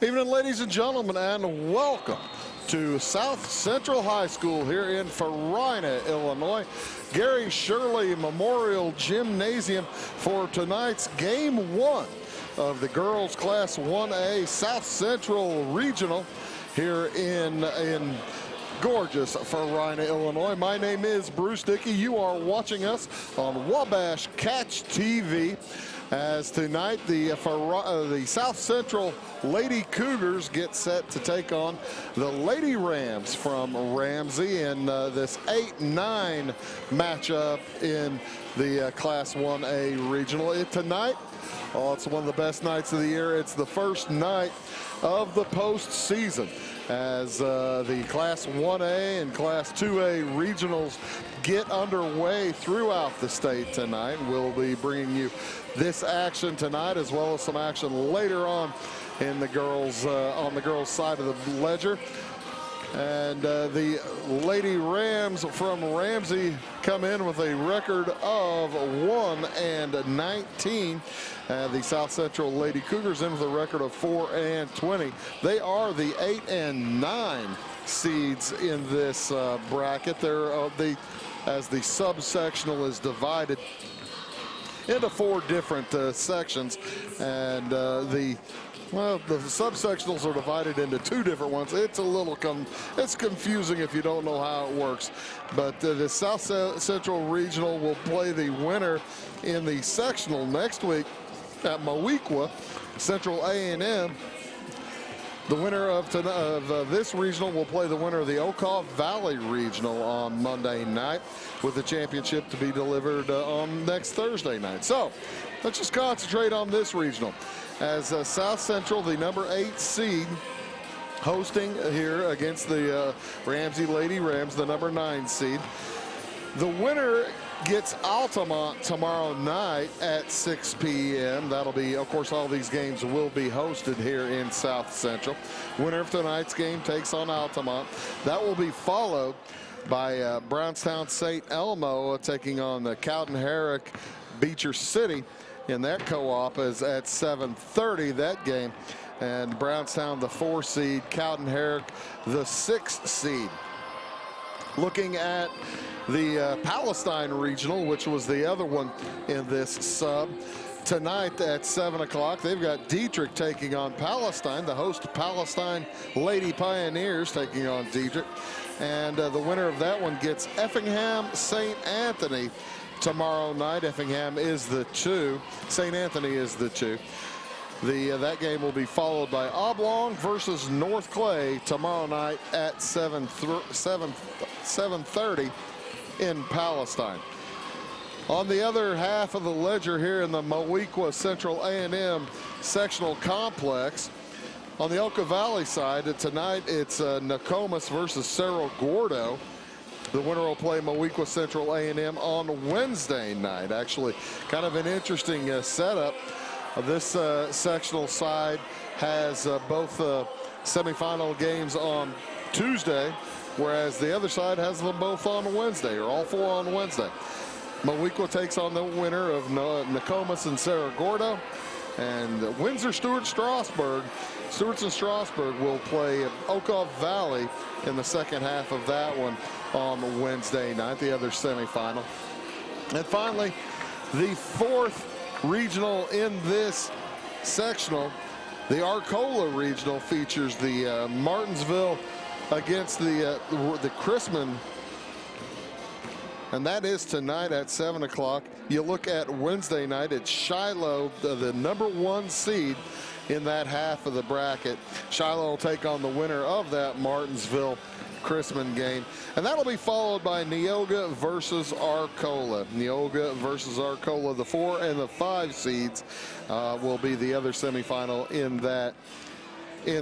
Good evening, ladies and gentlemen, and welcome to South Central High School here in Farina, Illinois. Gary Shirley Memorial Gymnasium for tonight's Game 1 of the girls Class 1A South Central Regional here in gorgeous Farina, Illinois. My name is Bruce Dickey. You are watching us on Wabash Catch TV. As tonight the South Central Lady Cougars get set to take on the Lady Rams from Ramsey in this 8-9 matchup in the Class 1A Regional. Tonight, it's one of the best nights of the year. It's the first night of the postseason as the Class 1A and Class 2A regionals get underway throughout the state tonight. We'll be bringing you this action tonight as well as some action later on in the girls on the girls side of the ledger. And the Lady Rams from Ramsey come in with a record of 1-19. The South Central Lady Cougars in with a record of 4-20. They are the 8-9 seeds in this bracket. They're as the subsectional is divided into 4 different sections, and the subsectionals are divided into 2 different ones. It's a little it's confusing if you don't know how it works. But the South Central Regional will play the winner in the sectional next week at Moweaqua Central A&M. The winner of this regional will play the winner of the Okaw Valley Regional on Monday night, with the championship to be delivered on next Thursday night. So let's just concentrate on this regional. As South Central, the number 8 seed, hosting here against the Ramsey Lady Rams, the number 9 seed. The winner gets Altamont tomorrow night at 6 p.m. That'll be, of course, all these games will be hosted here in South Central. Winner of tonight's game takes on Altamont. That will be followed by Brownstown St. Elmo taking on the Cowden Herrick Beecher City in that co-op is at 7:30 that game. And Brownstown the 4 seed, Cowden Herrick the 6 seed. Looking at the Palestine Regional, which was the other one in this sub. Tonight at 7 o'clock, they've got Dietrich taking on Palestine. The host Palestine Lady Pioneers taking on Dietrich. And the winner of that one gets Effingham St. Anthony tomorrow night. Effingham is the 2. St. Anthony is the 2. That game will be followed by Oblong versus North Clay tomorrow night at 7:30 in Palestine. On the other half of the ledger here in the Moweaqua Central A&M sectional complex, on the Okaw Valley side tonight, it's Nokomis versus Cerro Gordo. The winner will play Moweaqua Central A&M on Wednesday night. Actually, kind of an interesting setup. This sectional side has both semifinal games on Tuesday, whereas the other side has them both on Wednesday, or all 4 on Wednesday. Moweaqua takes on the winner of Nokomis and Cerro Gordo, and Windsor Stewart-Strasburg. Stewarts and Strasburg will play Okaw Valley in the second half of that one on Wednesday night, the other semifinal. And finally, the 4th regional in this sectional, the Arcola Regional, features the Martinsville against the Chrisman, and that is tonight at 7 o'clock. You look at Wednesday night, it's Shiloh, the number 1 seed in that half of the bracket. Shiloh will take on the winner of that Martinsville Chrisman game, and that'll be followed by Neoga versus Arcola. Neoga versus Arcola, the 4 and the 5 seeds will be the other semifinal in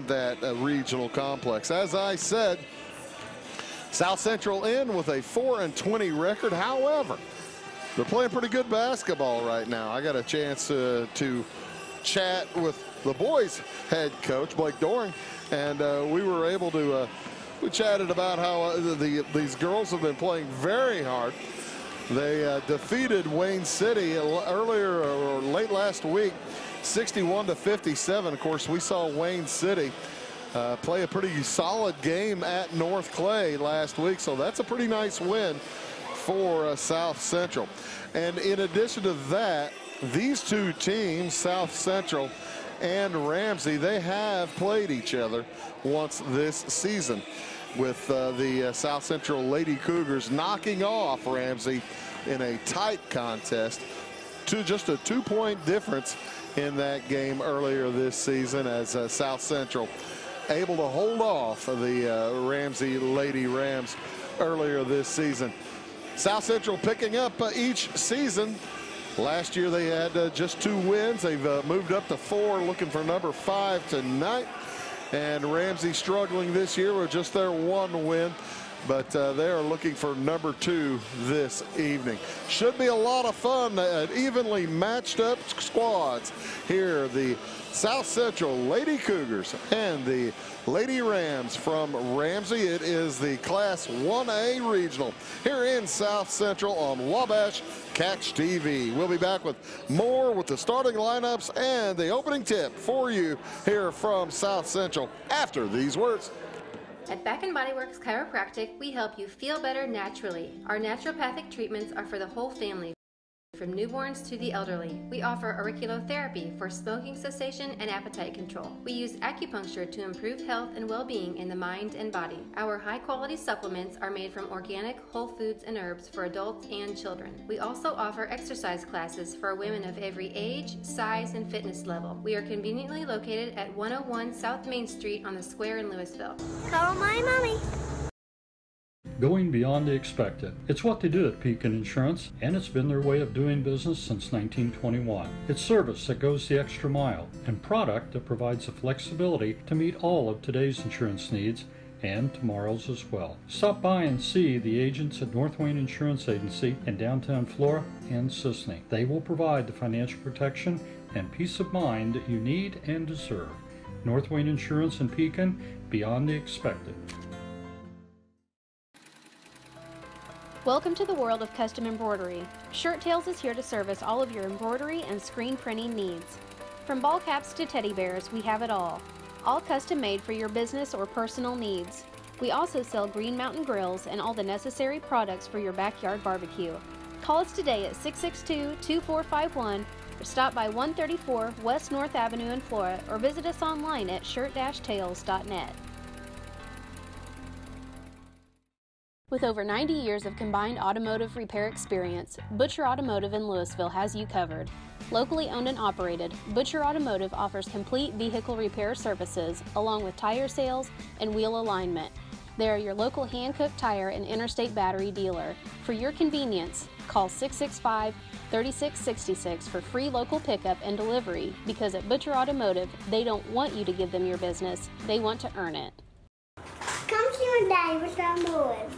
that regional complex. As I said, South Central in with a 4-20 record. However, they're playing pretty good basketball right now. I got a chance to chat with the boys' head coach, Blake Doring, and we were able to we chatted about how these girls have been playing very hard. They defeated Wayne City earlier or late last week 61-57. Of course, we saw Wayne City play a pretty solid game at North Clay last week, so that's a pretty nice win for South Central. And in addition to that, these two teams, South Central and Ramsey, they have played each other once this season, with the South Central Lady Cougars knocking off Ramsey in a tight contest to just a 2-point difference in that game earlier this season, as South Central able to hold off the Ramsey Lady Rams earlier this season. South Central picking up each season. Last year they had just 2 wins. They've moved up to 4, looking for number 5 tonight. And Ramsey struggling this year with just their 1 win, but they are looking for number 2 this evening. Should be a lot of fun, evenly matched up squads here. The South Central Lady Cougars and the Lady Rams from Ramsey. It is the Class 1A Regional here in South Central on Wabash Catch TV. We'll be back with more with the starting lineups and the opening tip for you here from South Central after these words. At Back & Body Works Chiropractic, we help you feel better naturally. Our naturopathic treatments are for the whole family, from newborns to the elderly. We offer auriculotherapy for smoking cessation and appetite control. We use acupuncture to improve health and well-being in the mind and body. Our high-quality supplements are made from organic, whole foods and herbs for adults and children. We also offer exercise classes for women of every age, size, and fitness level. We are conveniently located at 101 South Main Street on the Square in Louisville. Call my mommy. Going beyond the expected. It's what they do at Pekin Insurance, and it's been their way of doing business since 1921. It's service that goes the extra mile, and product that provides the flexibility to meet all of today's insurance needs and tomorrow's as well. Stop by and see the agents at North Wayne Insurance Agency in downtown Flora and Sisney. They will provide the financial protection and peace of mind that you need and deserve. North Wayne Insurance in Pekin, beyond the expected. Welcome to the world of custom embroidery. Shirt Tales is here to service all of your embroidery and screen printing needs. From ball caps to teddy bears, we have it all custom made for your business or personal needs. We also sell Green Mountain grills and all the necessary products for your backyard barbecue. Call us today at 662-2451 or stop by 134 West North Avenue in Flora, or visit us online at shirt-tales.net. With over 90 years of combined automotive repair experience, Butcher Automotive in Louisville has you covered. Locally owned and operated, Butcher Automotive offers complete vehicle repair services along with tire sales and wheel alignment. They are your local hand-cooked tire and interstate battery dealer. For your convenience, call 665-3666 for free local pickup and delivery, because at Butcher Automotive, they don't want you to give them your business, they want to earn it. Come see my daddy with our boys.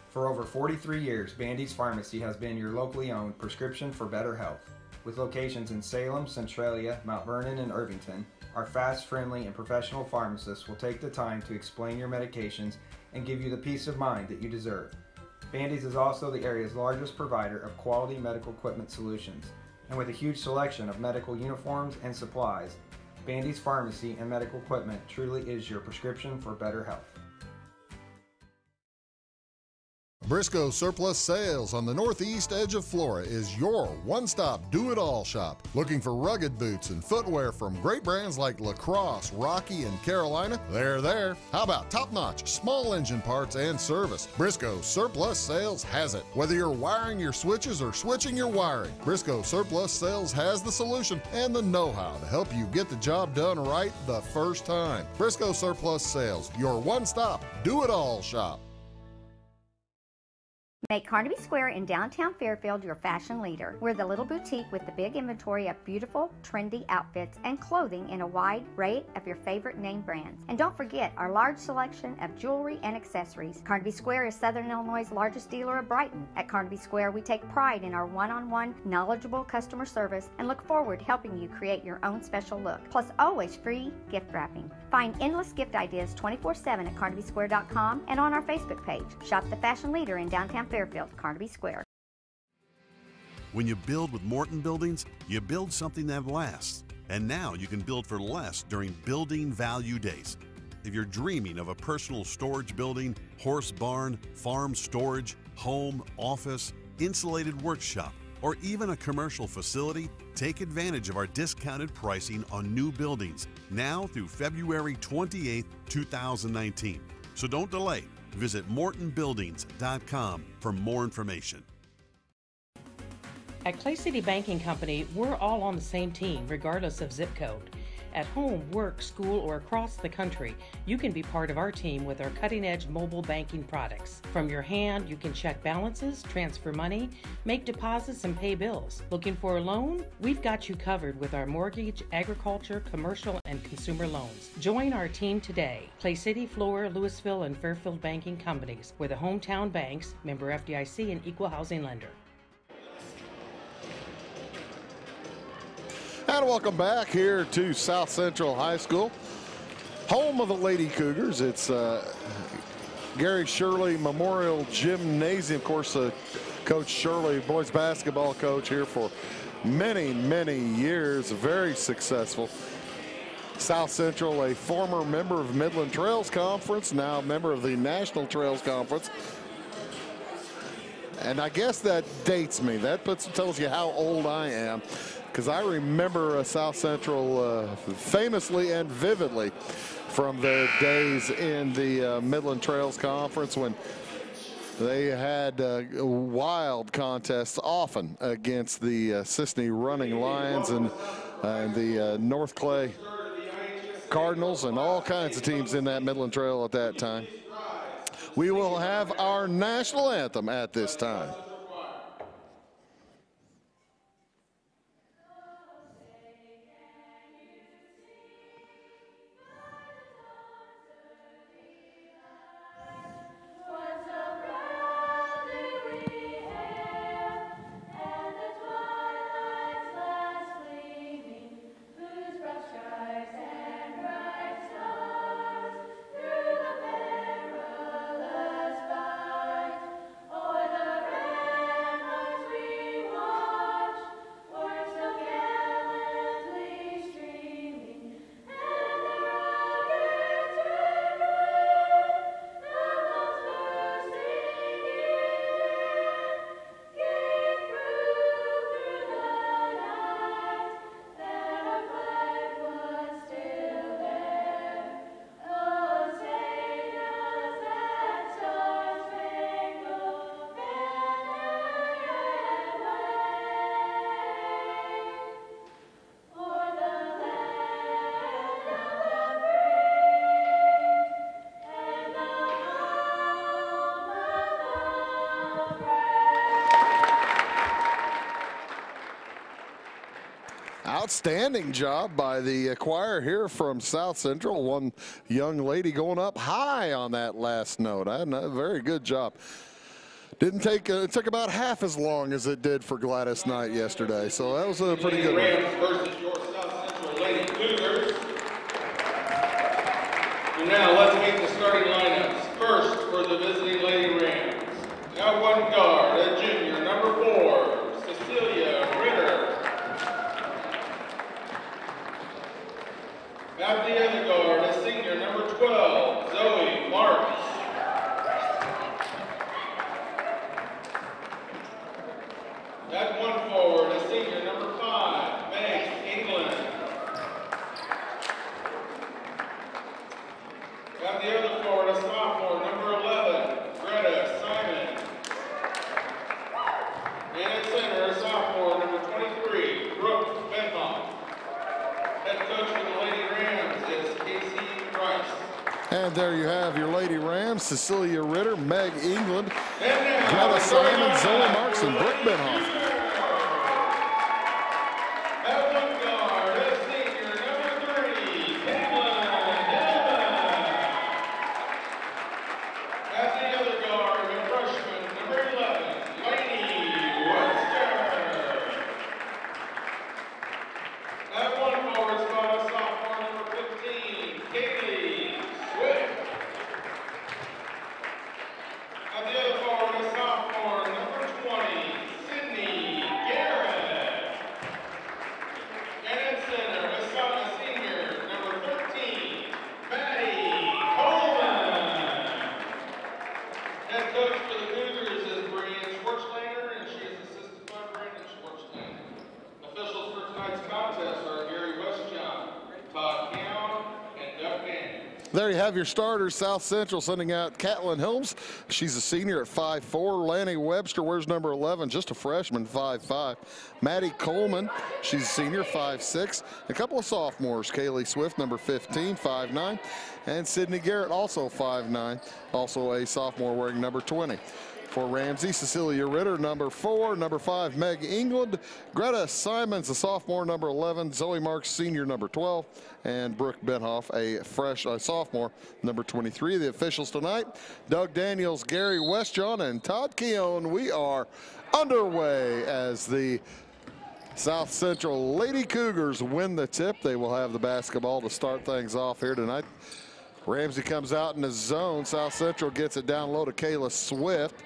For over 43 years, Bandy's Pharmacy has been your locally owned prescription for better health. With locations in Salem, Centralia, Mount Vernon, and Irvington, our fast, friendly, and professional pharmacists will take the time to explain your medications and give you the peace of mind that you deserve. Bandy's is also the area's largest provider of quality medical equipment solutions, and with a huge selection of medical uniforms and supplies, Bandy's Pharmacy and Medical Equipment truly is your prescription for better health. Briscoe Surplus Sales on the northeast edge of Flora is your one-stop do-it-all shop. Looking for rugged boots and footwear from great brands like Lacrosse, Rocky, and Carolina? They're there. How about top-notch small engine parts and service? Briscoe Surplus Sales has it. Whether you're wiring your switches or switching your wiring, Briscoe Surplus Sales has the solution and the know-how to help you get the job done right the first time. Briscoe Surplus Sales, your one-stop do-it-all shop. Make Carnaby Square in downtown Fairfield your fashion leader. We're the little boutique with the big inventory of beautiful, trendy outfits and clothing in a wide array of your favorite name brands. And don't forget our large selection of jewelry and accessories. Carnaby Square is Southern Illinois' largest dealer of Brighton. At Carnaby Square, we take pride in our one-on-one, knowledgeable customer service and look forward to helping you create your own special look. Plus, always free gift wrapping. Find endless gift ideas 24/7 at CarnabySquare.com and on our Facebook page. Shop the fashion leader in downtown Fairfield, Carnaby Square. When you build with Morton Buildings, you build something that lasts. And now you can build for less during Building Value Days. If you're dreaming of a personal storage building, horse barn, farm storage, home, office, insulated workshop, or even a commercial facility, take advantage of our discounted pricing on new buildings now through February 28, 2019. So don't delay. Visit MortonBuildings.com for more information. At Clay City Banking Company, we're all on the same team regardless of zip code. At home, work, school, or across the country, you can be part of our team with our cutting-edge mobile banking products. From your hand, you can check balances, transfer money, make deposits, and pay bills. Looking for a loan? We've got you covered with our mortgage, agriculture, commercial, and consumer loans. Join our team today. Clay City, Flora, Louisville, and Fairfield Banking Companies. We're the hometown banks, member FDIC, and equal housing lender. And welcome back here to South Central High School, home of the Lady Cougars. It's Gary Shirley Memorial Gymnasium. Of course, Coach Shirley, boys basketball coach here for many, many years, very successful. South Central, a former member of Midland Trails Conference, now a member of the National Trails Conference. And I guess that dates me. That tells you how old I am, because I remember South Central famously and vividly from their days in the Midland Trails Conference when they had wild contests often against the Sisney Running Lions and the North Clay Cardinals and all kinds of teams in that Midland Trail at that time. We will have our national anthem at this time. Outstanding job by the choir here from South Central. One young lady going up high on that last note. A very good job. Didn't take, it took about half as long as it did for Gladys Knight yesterday. So that was a pretty good Rams versus your South Central Lady Cougars. And now let's meet the starting lineups. First for the visiting Lady Rams. Now one guard, a junior, number 4, Cecilia Ritter. At the other guard, a senior, number 12, Zoe Marks. At one forward, a senior, number 5, Meg England. At the other forward, a sophomore, number 11, Greta Simon. And at center, a sophomore, number 23, Brooke Benhoff. Head coach for the Lady Rams is Casey Price. And there you have your Lady Rams, Cecilia Ritter, Meg England, And now, Greta Simon, Zoe Marks, and Brooke Benhoff. at one guard, a senior, number 3, Caitlin Hillman. At the other guard, a freshman, number 11, Lainey Webster. At one forward spot, a sophomore, number 15, Kaylee Swift. At the other forward, a sophomore, number 20, Sydney Garrett. And at center, a senior, number 13, Maddie Coleman. Head coach for the Cougars is Brian Schwartzlander, and she is assisted by Brandon Schwartzlander. Officials for tonight's contest are Gary Westjohn, Todd Cowan, and Doug Manning. There you have your starters. South Central sending out Catlin Helms. She's a senior at 5'4". Lanny Webster wears number 11, just a freshman, 5'5". Maddie Coleman, she's a senior, 5'6". A couple of sophomores, Kaylee Swift, number 15, 5'9". And Sydney Garrett, also 5'9", also a sophomore wearing number 20. For Ramsey, Cecilia Ritter, number 4. Number 5, Meg England. Greta Simons, a sophomore, number 11. Zoe Marks, senior, number 12. And Brooke Benhoff, a sophomore, number 23. The officials tonight, Doug Daniels, Gary Westjohn, and Todd Keown. We are underway as the South Central Lady Cougars win the tip. They will have the basketball to start things off here tonight. Ramsey comes out in the zone. South Central gets it down low to Kayla Swift.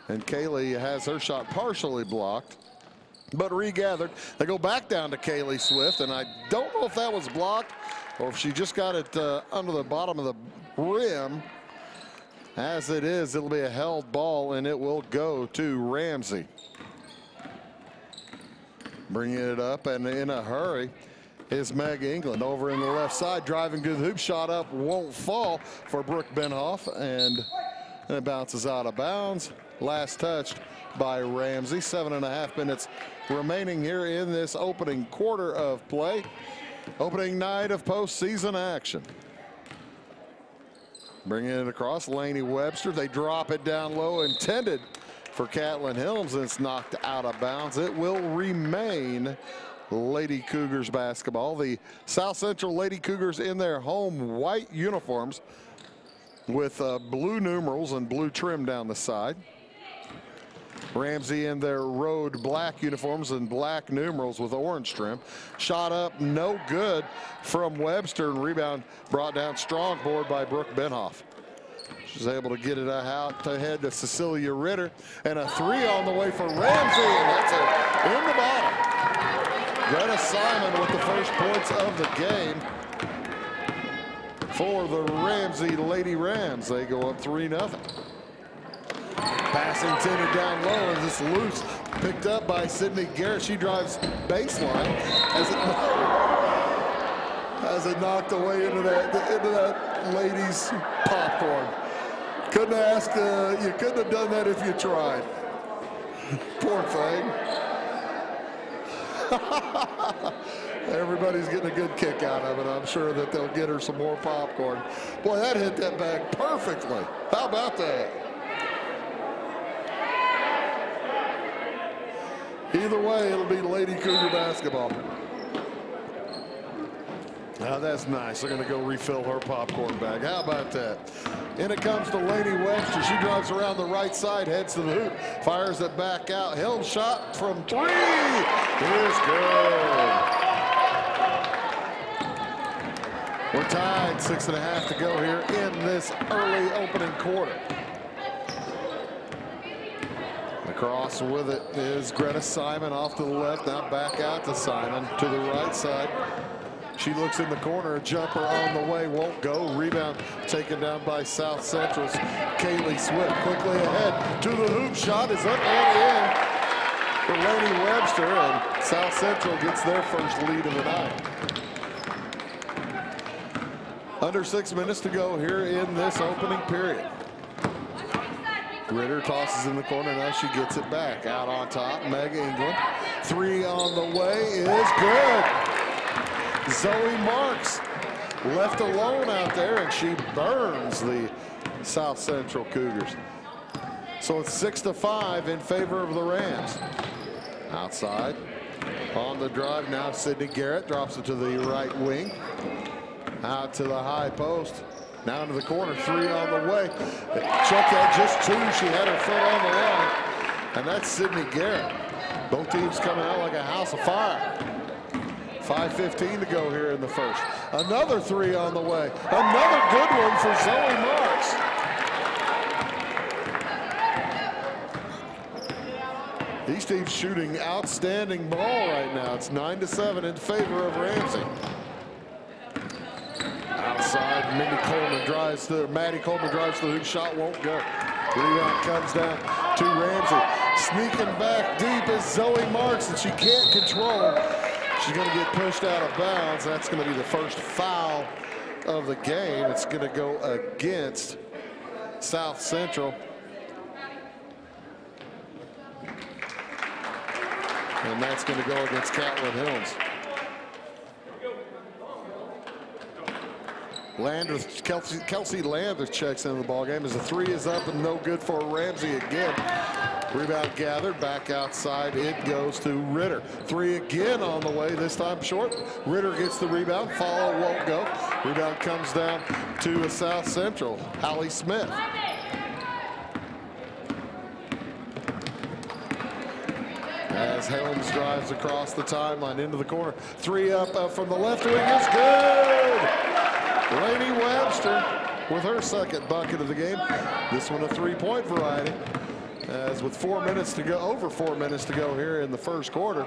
And Kaylee has her shot partially blocked, but regathered. They go back down to Kaylee Swift, and I don't know if that was blocked or if she just got it under the bottom of the rim. As it is, it'll be a held ball, and it will go to Ramsey. Bringing it up, and in a hurry is Meg England over in the left side, driving to the hoop, shot up, won't fall for Brooke Benhoff, and it bounces out of bounds. Last touched by Ramsey. 7.5 minutes remaining here in this opening quarter of play. Opening night of postseason action. Bringing it across, Lainey Webster. They drop it down low, intended for Catlin Helms, and it's knocked out of bounds. It will remain Lady Cougars basketball. The South Central Lady Cougars in their home white uniforms with blue numerals and blue trim down the side. Ramsey in their road black uniforms and black numerals with orange trim. Shot up, no good from Webster, and rebound brought down strong board by Brooke Benhoff. She's able to get it out ahead to Cecilia Ritter, and a 3 on the way for Ramsey, and that's in the bottom. Greta Simon with the first points of the game for the Ramsey Lady Rams. They go up 3-0. Pass intended down low, and this loose picked up by Sydney Garrett. She drives baseline as it knocked away into that lady's popcorn. Couldn't ask, you couldn't have done that if you tried. Poor thing. Everybody's getting a good kick out of it. I'm sure that they'll get her some more popcorn. Boy, that hit that bag perfectly. How about that? Either way, it'll be Lady Cougar basketball. Now that's nice. They're going to go refill her popcorn bag. How about that? In it comes to Lainey Webster. She drives around the right side, heads to the hoop, fires it back out. Helms shot from 3 is good. We're tied, 6.5 to go here in this early opening quarter. Across with it is Greta Simon off to the left, now back out to Simon to the right side. She looks in the corner, a jumper on the way, won't go. Rebound taken down by South Central's Kaylee Swift. Quickly ahead to the hoop, shot is up and in. for Lady Webster, and South Central gets their first lead of the night. Under 6 minutes to go here in this opening period. Ritter tosses in the corner. Now she gets it back. Out on top, Meg England. 3 on the way is good. Zoe Marks left alone out there, and she burns the South Central Cougars. So it's 6-5 in favor of the Rams. Outside on the drive now, Sydney Garrett drops it to the right wing. Out to the high post. Now into the corner, 3 on the way. Check that, just 2. She had her foot on the line. And that's Sydney Garrett. Both teams coming out like a house of fire. 5:15 to go here in the first. Another 3 on the way. Another good one for Zoe Marks. These teams shooting outstanding ball right now. It's 9-7 in favor of Ramsey. Outside, Maddie Coleman drives to the hoop. Shot won't go. Rebound comes down to Ramsey. Sneaking back deep is Zoe Marks, and she can't control. She's going to get pushed out of bounds. That's going to be the first foul of the game. It's going to go against South Central. And that's going to go against Catlin Hills. Kelsey Landers checks into the ball game as the 3 is up and no good for Ramsey again. Rebound gathered back outside. It goes to Ritter. 3 again on the way, this time short. Ritter gets the rebound. Follow won't go. Rebound comes down to South Central. Hallie Smith. As Helms drives across the timeline into the corner. 3 up from the left wing is good. Lady Webster with her second bucket of the game. This one a 3-point variety. As with 4 minutes to go, over 4 minutes to go here in the first quarter.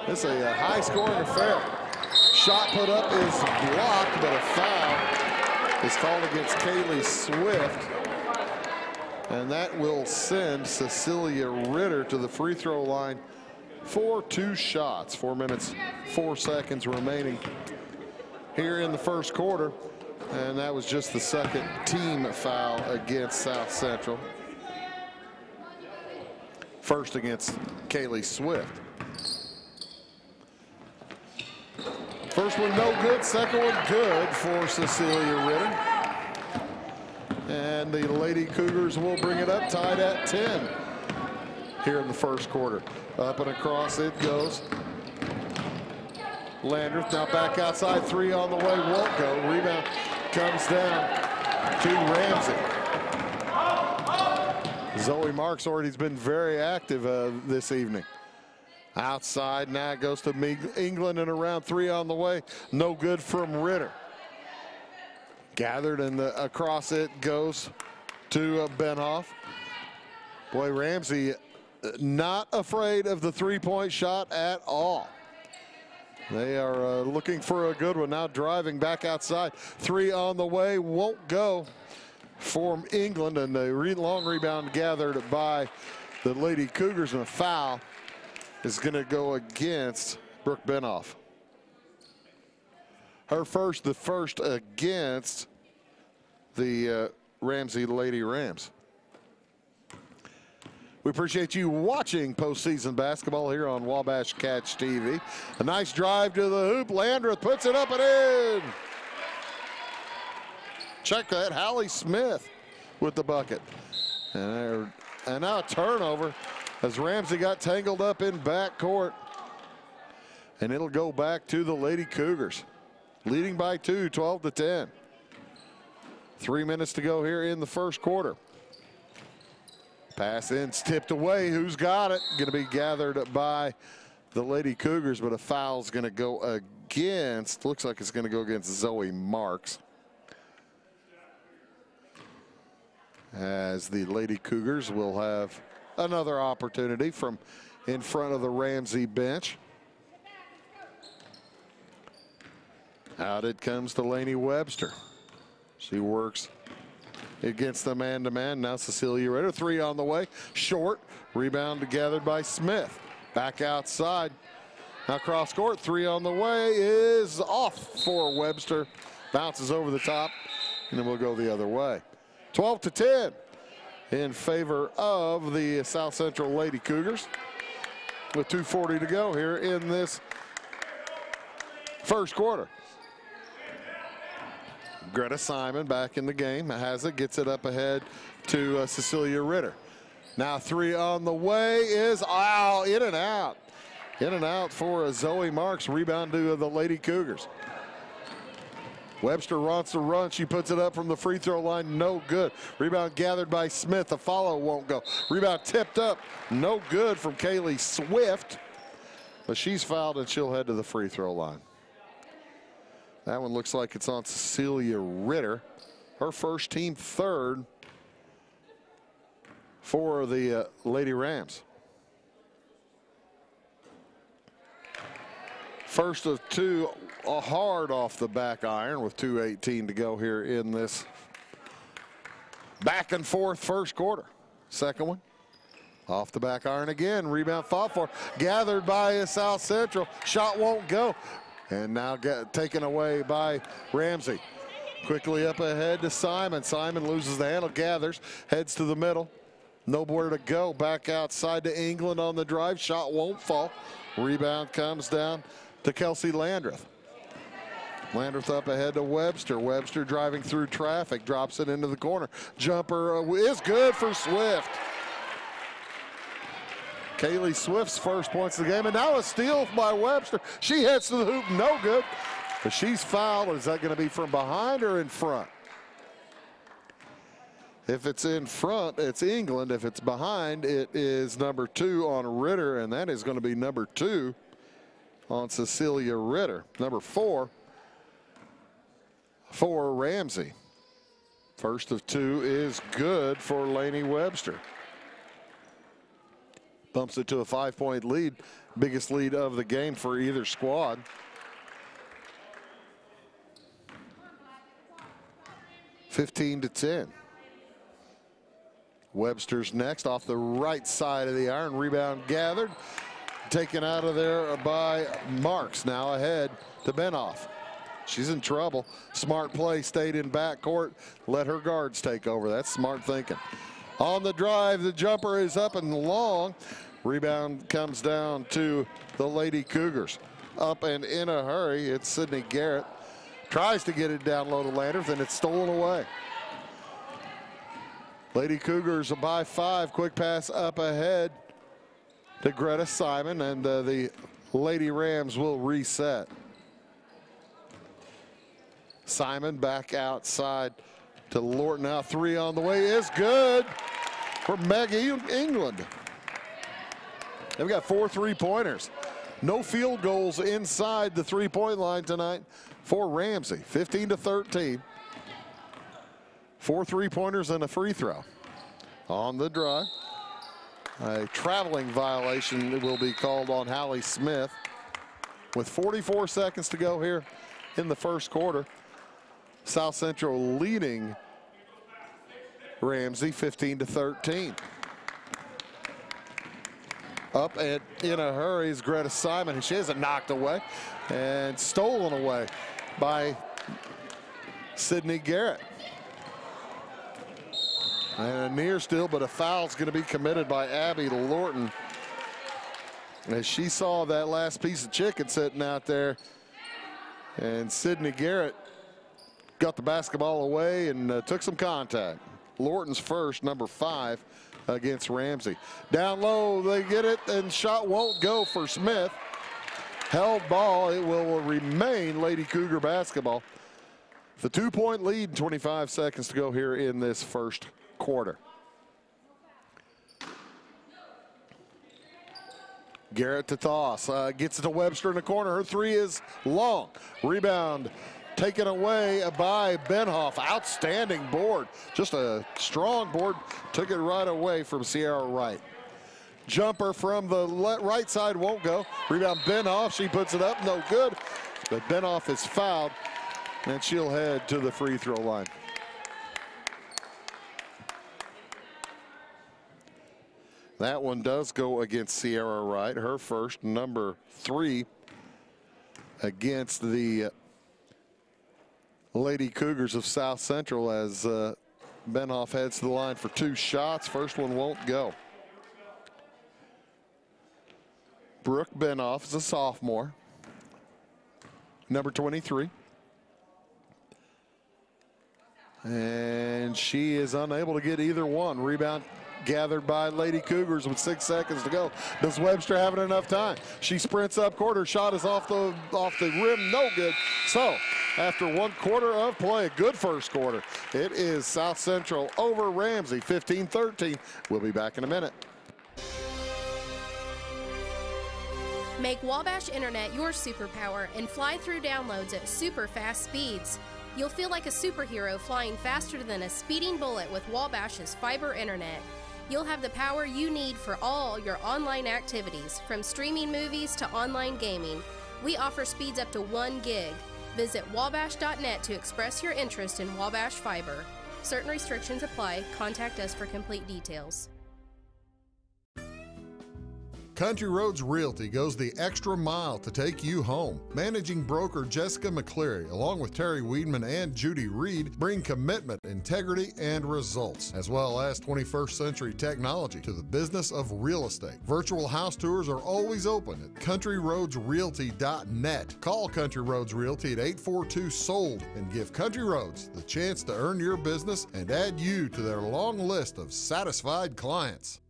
It's a high-scoring affair. Shot put up is blocked, but a foul is called against Kaylee Swift. And that will send Cecilia Ritter to the free throw line for 2 shots. 4 minutes, 4 seconds remaining here in the first quarter. And that was just the second team foul against South Central. First against Kaylee Swift. First one no good, second one good for Cecilia Ritter. And the Lady Cougars will bring it up, tied at 10 here in the first quarter. Up and across it goes. Landreth now back outside, 3 on the way, won't go. Rebound comes down to Ramsey. Zoe Marks already has been very active this evening. Outside now it goes to England and around, 3 on the way. No good from Ritter. Gathered and across it goes to Benhoff. Boy, Ramsey not afraid of the 3-point shot at all. They are looking for a good one now, driving back outside. 3 on the way, won't go for England, and the long rebound gathered by the Lady Cougars, and a foul is going to go against Brooke Benhoff. Her the first against the Ramsey Lady Rams. We appreciate you watching postseason basketball here on Wabash Catch TV. A nice drive to the hoop. Landreth puts it up and in. Check that, Hallie Smith with the bucket. And now a turnover as Ramsey got tangled up in backcourt. And it'll go back to the Lady Cougars. Leading by 2, 12-10. 3 minutes to go here in the first quarter. Pass in, tipped away. Who's got it? Going to be gathered by the Lady Cougars, but a foul's going to go against, looks like it's going to go against Zoe Marks. As the Lady Cougars will have another opportunity from in front of the Ramsey bench. Out it comes to Lainey Webster. She works against the man-to-man. Now Cecilia Ritter, 3 on the way. Short. Rebound gathered by Smith. Back outside. Now cross court, 3 on the way is off for Webster. Bounces over the top, and then we'll go the other way. 12-10 in favor of the South Central Lady Cougars with 2:40 to go here in this first quarter. Greta Simon back in the game, has it, gets it up ahead to Cecilia Ritter. Now 3 on the way is in and out. In and out for Zoe Marks. Rebound to the Lady Cougars. Webster wants to run. She puts it up from the free throw line. No good. Rebound gathered by Smith. The follow won't go. Rebound tipped up. No good from Kaylee Swift. But she's fouled and she'll head to the free throw line. That one looks like it's on Cecilia Ritter. Her first, team third for the Lady Rams. First of 2, hard off the back iron with 2:18 to go here in this back and forth first quarter. Second one, off the back iron again. Rebound fought for, gathered by South Central. Shot won't go. And now taken away by Ramsey. Quickly up ahead to Simon. Simon loses the handle, gathers, heads to the middle. Nowhere to go. Back outside to England on the drive. Shot won't fall. Rebound comes down to Kelsey Landreth. Landreth up ahead to Webster. Webster driving through traffic, drops it into the corner. Jumper is good for Swift. Kaylee Swift's first points of the game, and now a steal by Webster. She heads to the hoop, no good. But she's fouled. Is that going to be from behind or in front? If it's in front, it's England. If it's behind, it is number 2 on Ritter, and that is going to be number 2 on Cecilia Ritter. Number 4 for Ramsey. First of 2 is good for Lainey Webster. Bumps it to a 5-point lead, biggest lead of the game for either squad. (15-10). Webster's next off the right side of the iron. Rebound gathered. Taken out of there by Marks. Now ahead to Benoff. She's in trouble. Smart play, stayed in backcourt. Let her guards take over. That's smart thinking. On the drive, the jumper is up and long. Rebound comes down to the Lady Cougars. Up and in a hurry, it's Sydney Garrett. Tries to get it down low to Landreth, and it's stolen away. Lady Cougars by 5. Quick pass up ahead to Greta Simon, and the Lady Rams will reset. Simon back outside to Lorton. Now 3 on the way is good for Maggie England. They've got 4 3-pointers. No field goals inside the 3-point line tonight for Ramsey. 15-13. 4 3-pointers and a free throw. On the drive, a traveling violation will be called on Hallie Smith. With 44 seconds to go here in the first quarter. South Central leading Ramsey 15-13. Up and in a hurry is Greta Simon. She has it knocked away and stolen away by Sydney Garrett. And a near steal, but a foul's going to be committed by Abby Lorton. As she saw that last piece of chicken sitting out there, and Sydney Garrett got the basketball away and took some contact. Lorton's first, number 5, against Ramsey. Down low, they get it, and shot won't go for Smith. Held ball, it will remain Lady Cougar basketball. The 2-point lead, 25 seconds to go here in this first quarter. Garrett to toss, gets it to Webster in the corner. Her 3 is long. Rebound taken away by Benhoff. Outstanding board. Just a strong board. Took it right away from Sierra Wright. Jumper from the right side won't go. Rebound Benhoff. She puts it up. No good. But Benhoff is fouled. And she'll head to the free throw line. That one does go against Sierra Wright, her first, number 3 against the Lady Cougars of South Central as Benhoff heads to the line for 2 shots. First one won't go. Brooke Benhoff is a sophomore, number 23. And she is unable to get either one. Rebound gathered by Lady Cougars with 6 seconds to go. Does Webster have enough time? She sprints up court. Her shot is off the rim. No good. So after 1 quarter of play, a good first quarter, it is South Central over Ramsey, 15-13. We'll be back in a minute. Make Wabash Internet your superpower and fly through downloads at super fast speeds. You'll feel like a superhero flying faster than a speeding bullet with Wabash's fiber internet. You'll have the power you need for all your online activities, from streaming movies to online gaming. We offer speeds up to 1 gig. Visit wabash.net to express your interest in Wabash Fiber. Certain restrictions apply. Contact us for complete details. Country Roads Realty goes the extra mile to take you home. Managing broker Jessica McCleary, along with Terry Weedman and Judy Reed, bring commitment, integrity, and results, as well as 21st century technology to the business of real estate. Virtual house tours are always open at countryroadsrealty.net. Call Country Roads Realty at 842-SOLD and give Country Roads the chance to earn your business and add you to their long list of satisfied clients.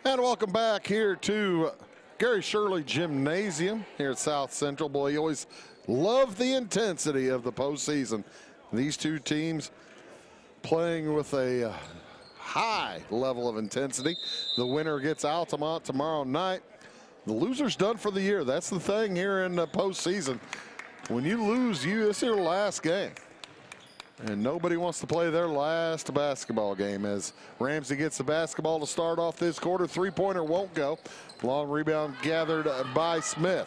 And welcome back here to Gary Shirley Gymnasium here at South Central. Boy, you always love the intensity of the postseason. These two teams playing with a high level of intensity. The winner gets Altamont tomorrow night. The loser's done for the year. That's the thing here in the postseason. When you lose, this is your last game. And nobody wants to play their last basketball game as Ramsey gets the basketball to start off this quarter. 3-pointer won't go. Long rebound gathered by Smith.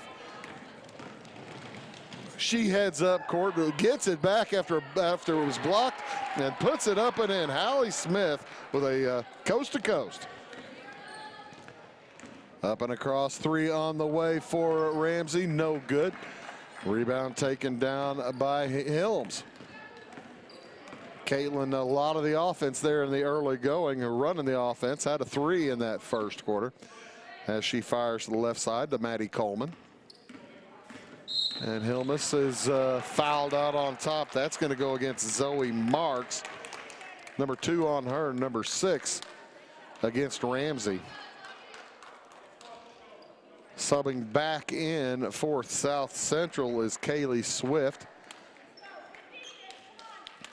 She heads up court, gets it back after it was blocked, and puts it up and in. Hallie Smith with a coast-to-coast. Up and across, 3 on the way for Ramsey. No good. Rebound taken down by Helms. Caitlin, a lot of the offense there in the early going, running the offense, had a 3 in that first quarter as she fires to the left side to Maddie Coleman. And Hilmus is fouled out on top. That's going to go against Zoe Marks. Number 2 on her, number 6 against Ramsey. Subbing back in for South Central is Kaylee Swift.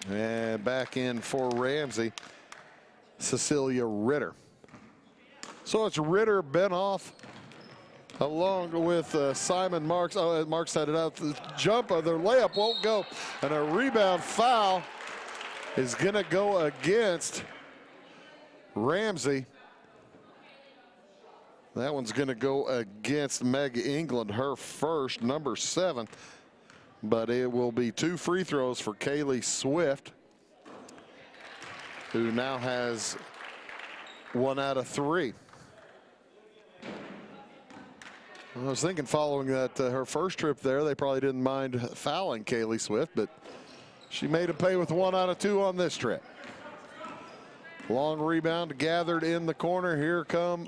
And back in for Ramsey, Cecilia Ritter. So it's Ritter, Benhoff, along with Simon Marks. Oh, Marks had it out. The jump of their layup won't go. And a rebound foul is going to go against Ramsey. That one's going to go against Meg England, her first, number 7. But it will be 2 free throws for Kaylee Swift, who now has 1 out of 3. I was thinking following that her first trip there, they probably didn't mind fouling Kaylee Swift, but she made a pay with 1 out of 2 on this trip. Long rebound gathered in the corner. Here come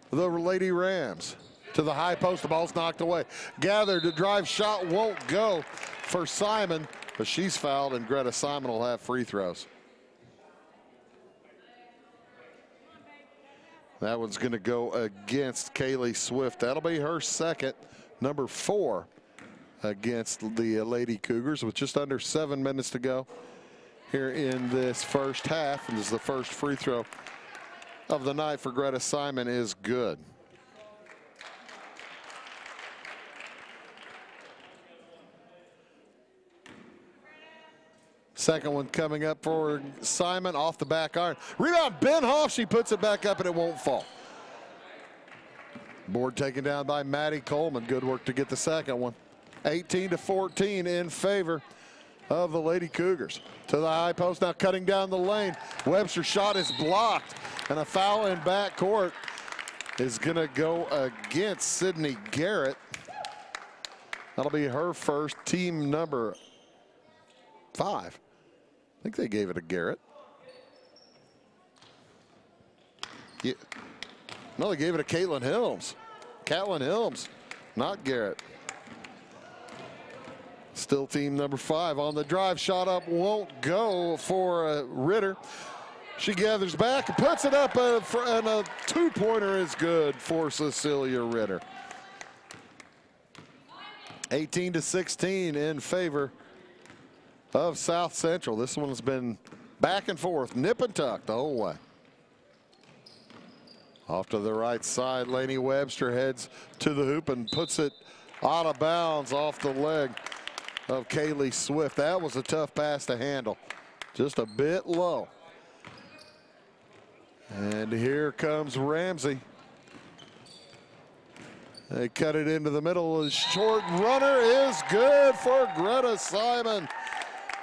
the Lady Rams. To the high post, the ball's knocked away. Gathered, to drive shot won't go for Simon, but she's fouled, and Greta Simon will have free throws. That one's going to go against Kaylee Swift. That'll be her second, number 4 against the Lady Cougars with just under 7 minutes to go here in this first half. And this is the first free throw of the night for Greta Simon is good. Second one coming up for Simon off the back iron. Rebound, Benhoff. She puts it back up and it won't fall. Board taken down by Maddie Coleman. Good work to get the second one. 18-14 in favor of the Lady Cougars. To the high post, now cutting down the lane. Webster's shot is blocked, and a foul in backcourt is going to go against Sydney Garrett. That'll be her first, team number 5. I think they gave it to Garrett. Yeah. No, they gave it to Caitlin Helms. Caitlin Helms, not Garrett. Still team number 5 on the drive. Shot up won't go for Ritter. She gathers back and puts it up, and a two-pointer is good for Cecilia Ritter. 18-16 in favor of South Central. This one has been back and forth, nip and tuck the whole way. Off to the right side, Lainey Webster heads to the hoop and puts it out of bounds off the leg of Kaylee Swift. That was a tough pass to handle, just a bit low. And here comes Ramsey. They cut it into the middle. A short runner is good for Greta Simon.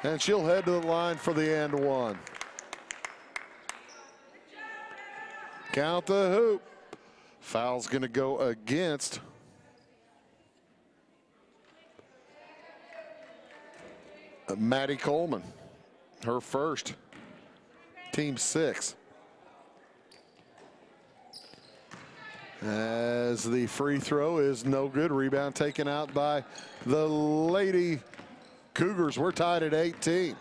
And she'll head to the line for the and one. Count the hoop. Foul's going to go against Maddie Coleman. Her first. Team 6. As the free throw is no good. Rebound taken out by the Lady Cougars. We're tied at 18.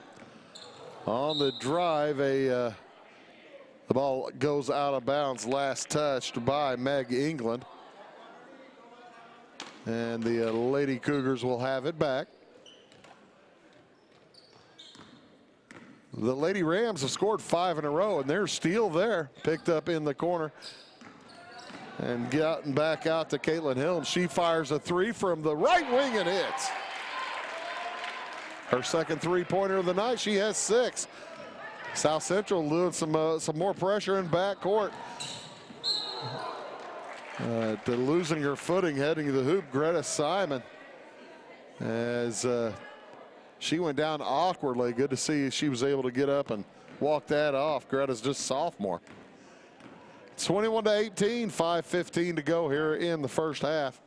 On the drive, the ball goes out of bounds. Last touched by Meg England. And the Lady Cougars will have it back. The Lady Rams have scored 5 in a row, and they're still there. Picked up in the corner. And gotten back out to Caitlin Helms. She fires a 3 from the right wing and hits. Her second three-pointer of the night. She has 6. South Central doing some more pressure in backcourt. Losing her footing, heading to the hoop, Greta Simon. As she went down awkwardly. Good to see she was able to get up and walk that off. Greta's just sophomore. 21-18, 5:15 to go here in the first half.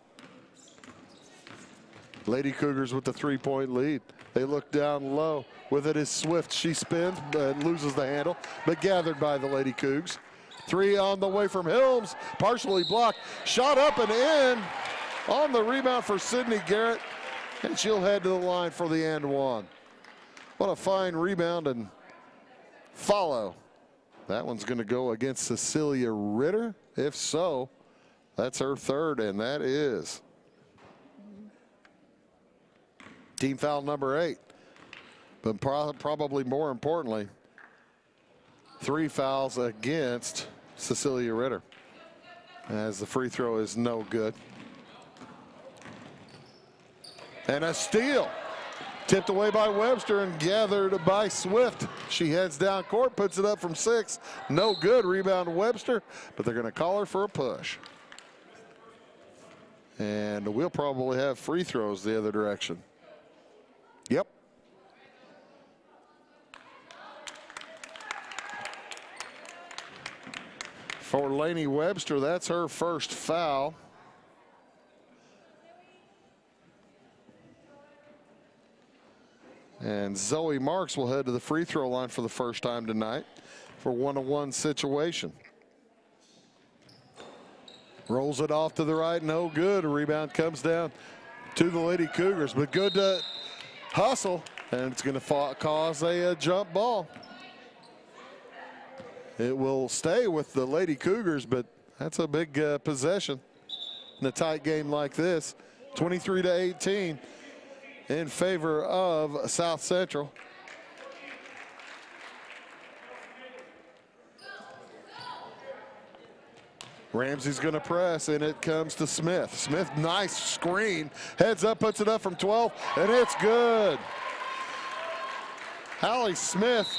Lady Cougars with the 3-point lead. They look down low. With it is Swift. She spins and loses the handle, but gathered by the Lady Cougs. 3 on the way from Helms, partially blocked. Shot up and in on the rebound for Sydney Garrett, and she'll head to the line for the and one. What a fine rebound and follow. That one's going to go against Cecilia Ritter. If so, that's her third, and that is team foul number 8. But probably more importantly, 3 fouls against Cecilia Ritter, as the free throw is no good. And a steal. Tipped away by Webster and gathered by Swift. She heads down court, puts it up from 6. No good. Rebound Webster, but they're going to call her for a push. And we'll probably have free throws the other direction. Yep. For Lainey Webster, that's her first foul. And Zoe Marks will head to the free throw line for the first time tonight for one-on-one situation. Rolls it off to the right, no good. A rebound comes down to the Lady Cougars, but good hustle, and it's going to cause a jump ball. It will stay with the Lady Cougars, but that's a big possession in a tight game like this. 23-18. In favor of South Central. Ramsey's going to press, and it comes to Smith. Smith, nice screen. Heads up, puts it up from 12, and it's good. Hallie Smith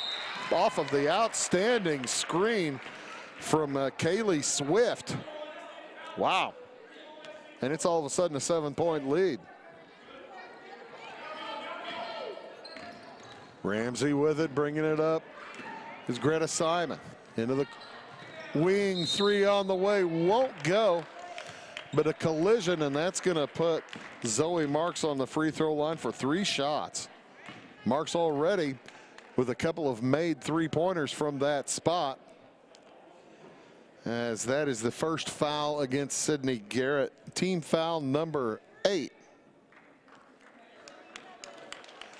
off of the outstanding screen from Kaylee Swift. Wow. And it's all of a sudden a 7-point lead. Ramsey with it, bringing it up is Greta Simon. Into the wing, 3 on the way, won't go. But a collision, and that's going to put Zoe Marks on the free throw line for 3 shots. Marks already with a couple of made 3-pointers from that spot, as that is the first foul against Sydney Garrett. Team foul number 8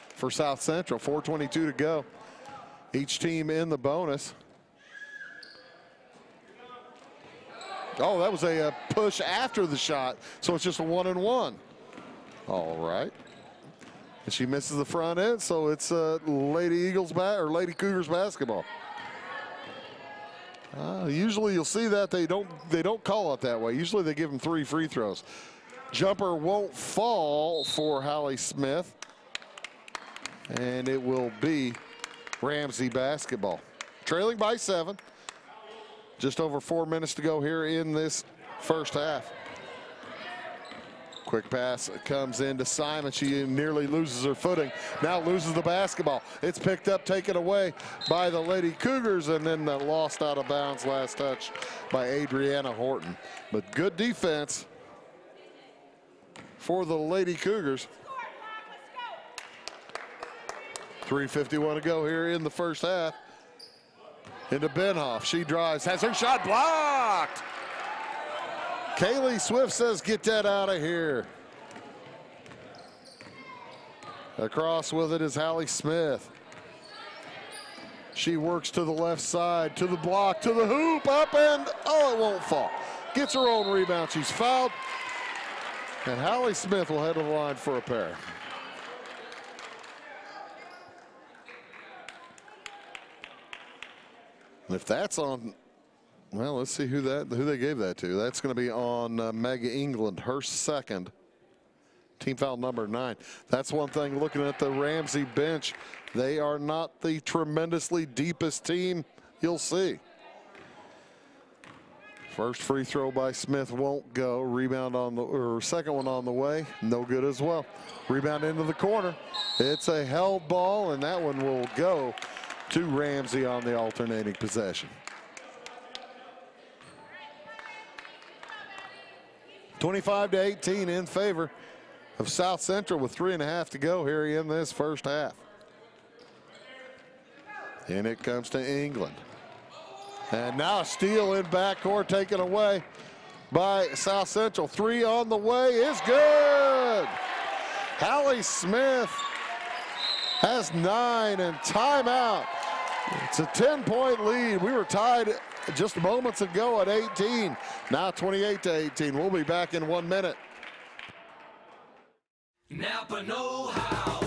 for South Central. 4:22 to go. Each team in the bonus. Oh, that was a push after the shot, so it's just a 1-and-1. All right. And she misses the front end, so it's Lady Cougars basketball. Usually you'll see that they don't call it that way. Usually they give them 3 free throws. Jumper won't fall for Hallie Smith, and it will be Ramsey basketball. Trailing by 7. Just over 4 minutes to go here in this first half. Quick pass comes into Simon. She nearly loses her footing. Now loses the basketball. It's picked up, taken away by the Lady Cougars, and then lost out of bounds last touch by Adriana Horton. But good defense for the Lady Cougars. 3:51 to go here in the first half. Into Benhoff. She drives, has her shot blocked. Kaylee Swift says, get that out of here. Across with it is Hallie Smith. She works to the left side, to the block, to the hoop, up and, oh, it won't fall. Gets her own rebound. She's fouled. And Hallie Smith will head to the line for a pair. And if that's on, well, let's see who they gave that to. That's going to be on Meg England, her second. Team foul number 9. That's one thing looking at the Ramsey bench. They are not the tremendously deepest team you'll see. First free throw by Smith won't go. Rebound on the, or second one on the way, no good as well. Rebound into the corner. It's a held ball, and that one will go to Ramsey on the alternating possession. 25-18 in favor of South Central with 3.5 to go here in this first half. And it comes to England. And now a steal in backcourt taken away by South Central. 3 on the way is good. Hallie Smith has 9 and timeout. It's a 10-point lead. We were tied just moments ago at 18. Now 28-18. We'll be back in 1 minute. Napa know-how.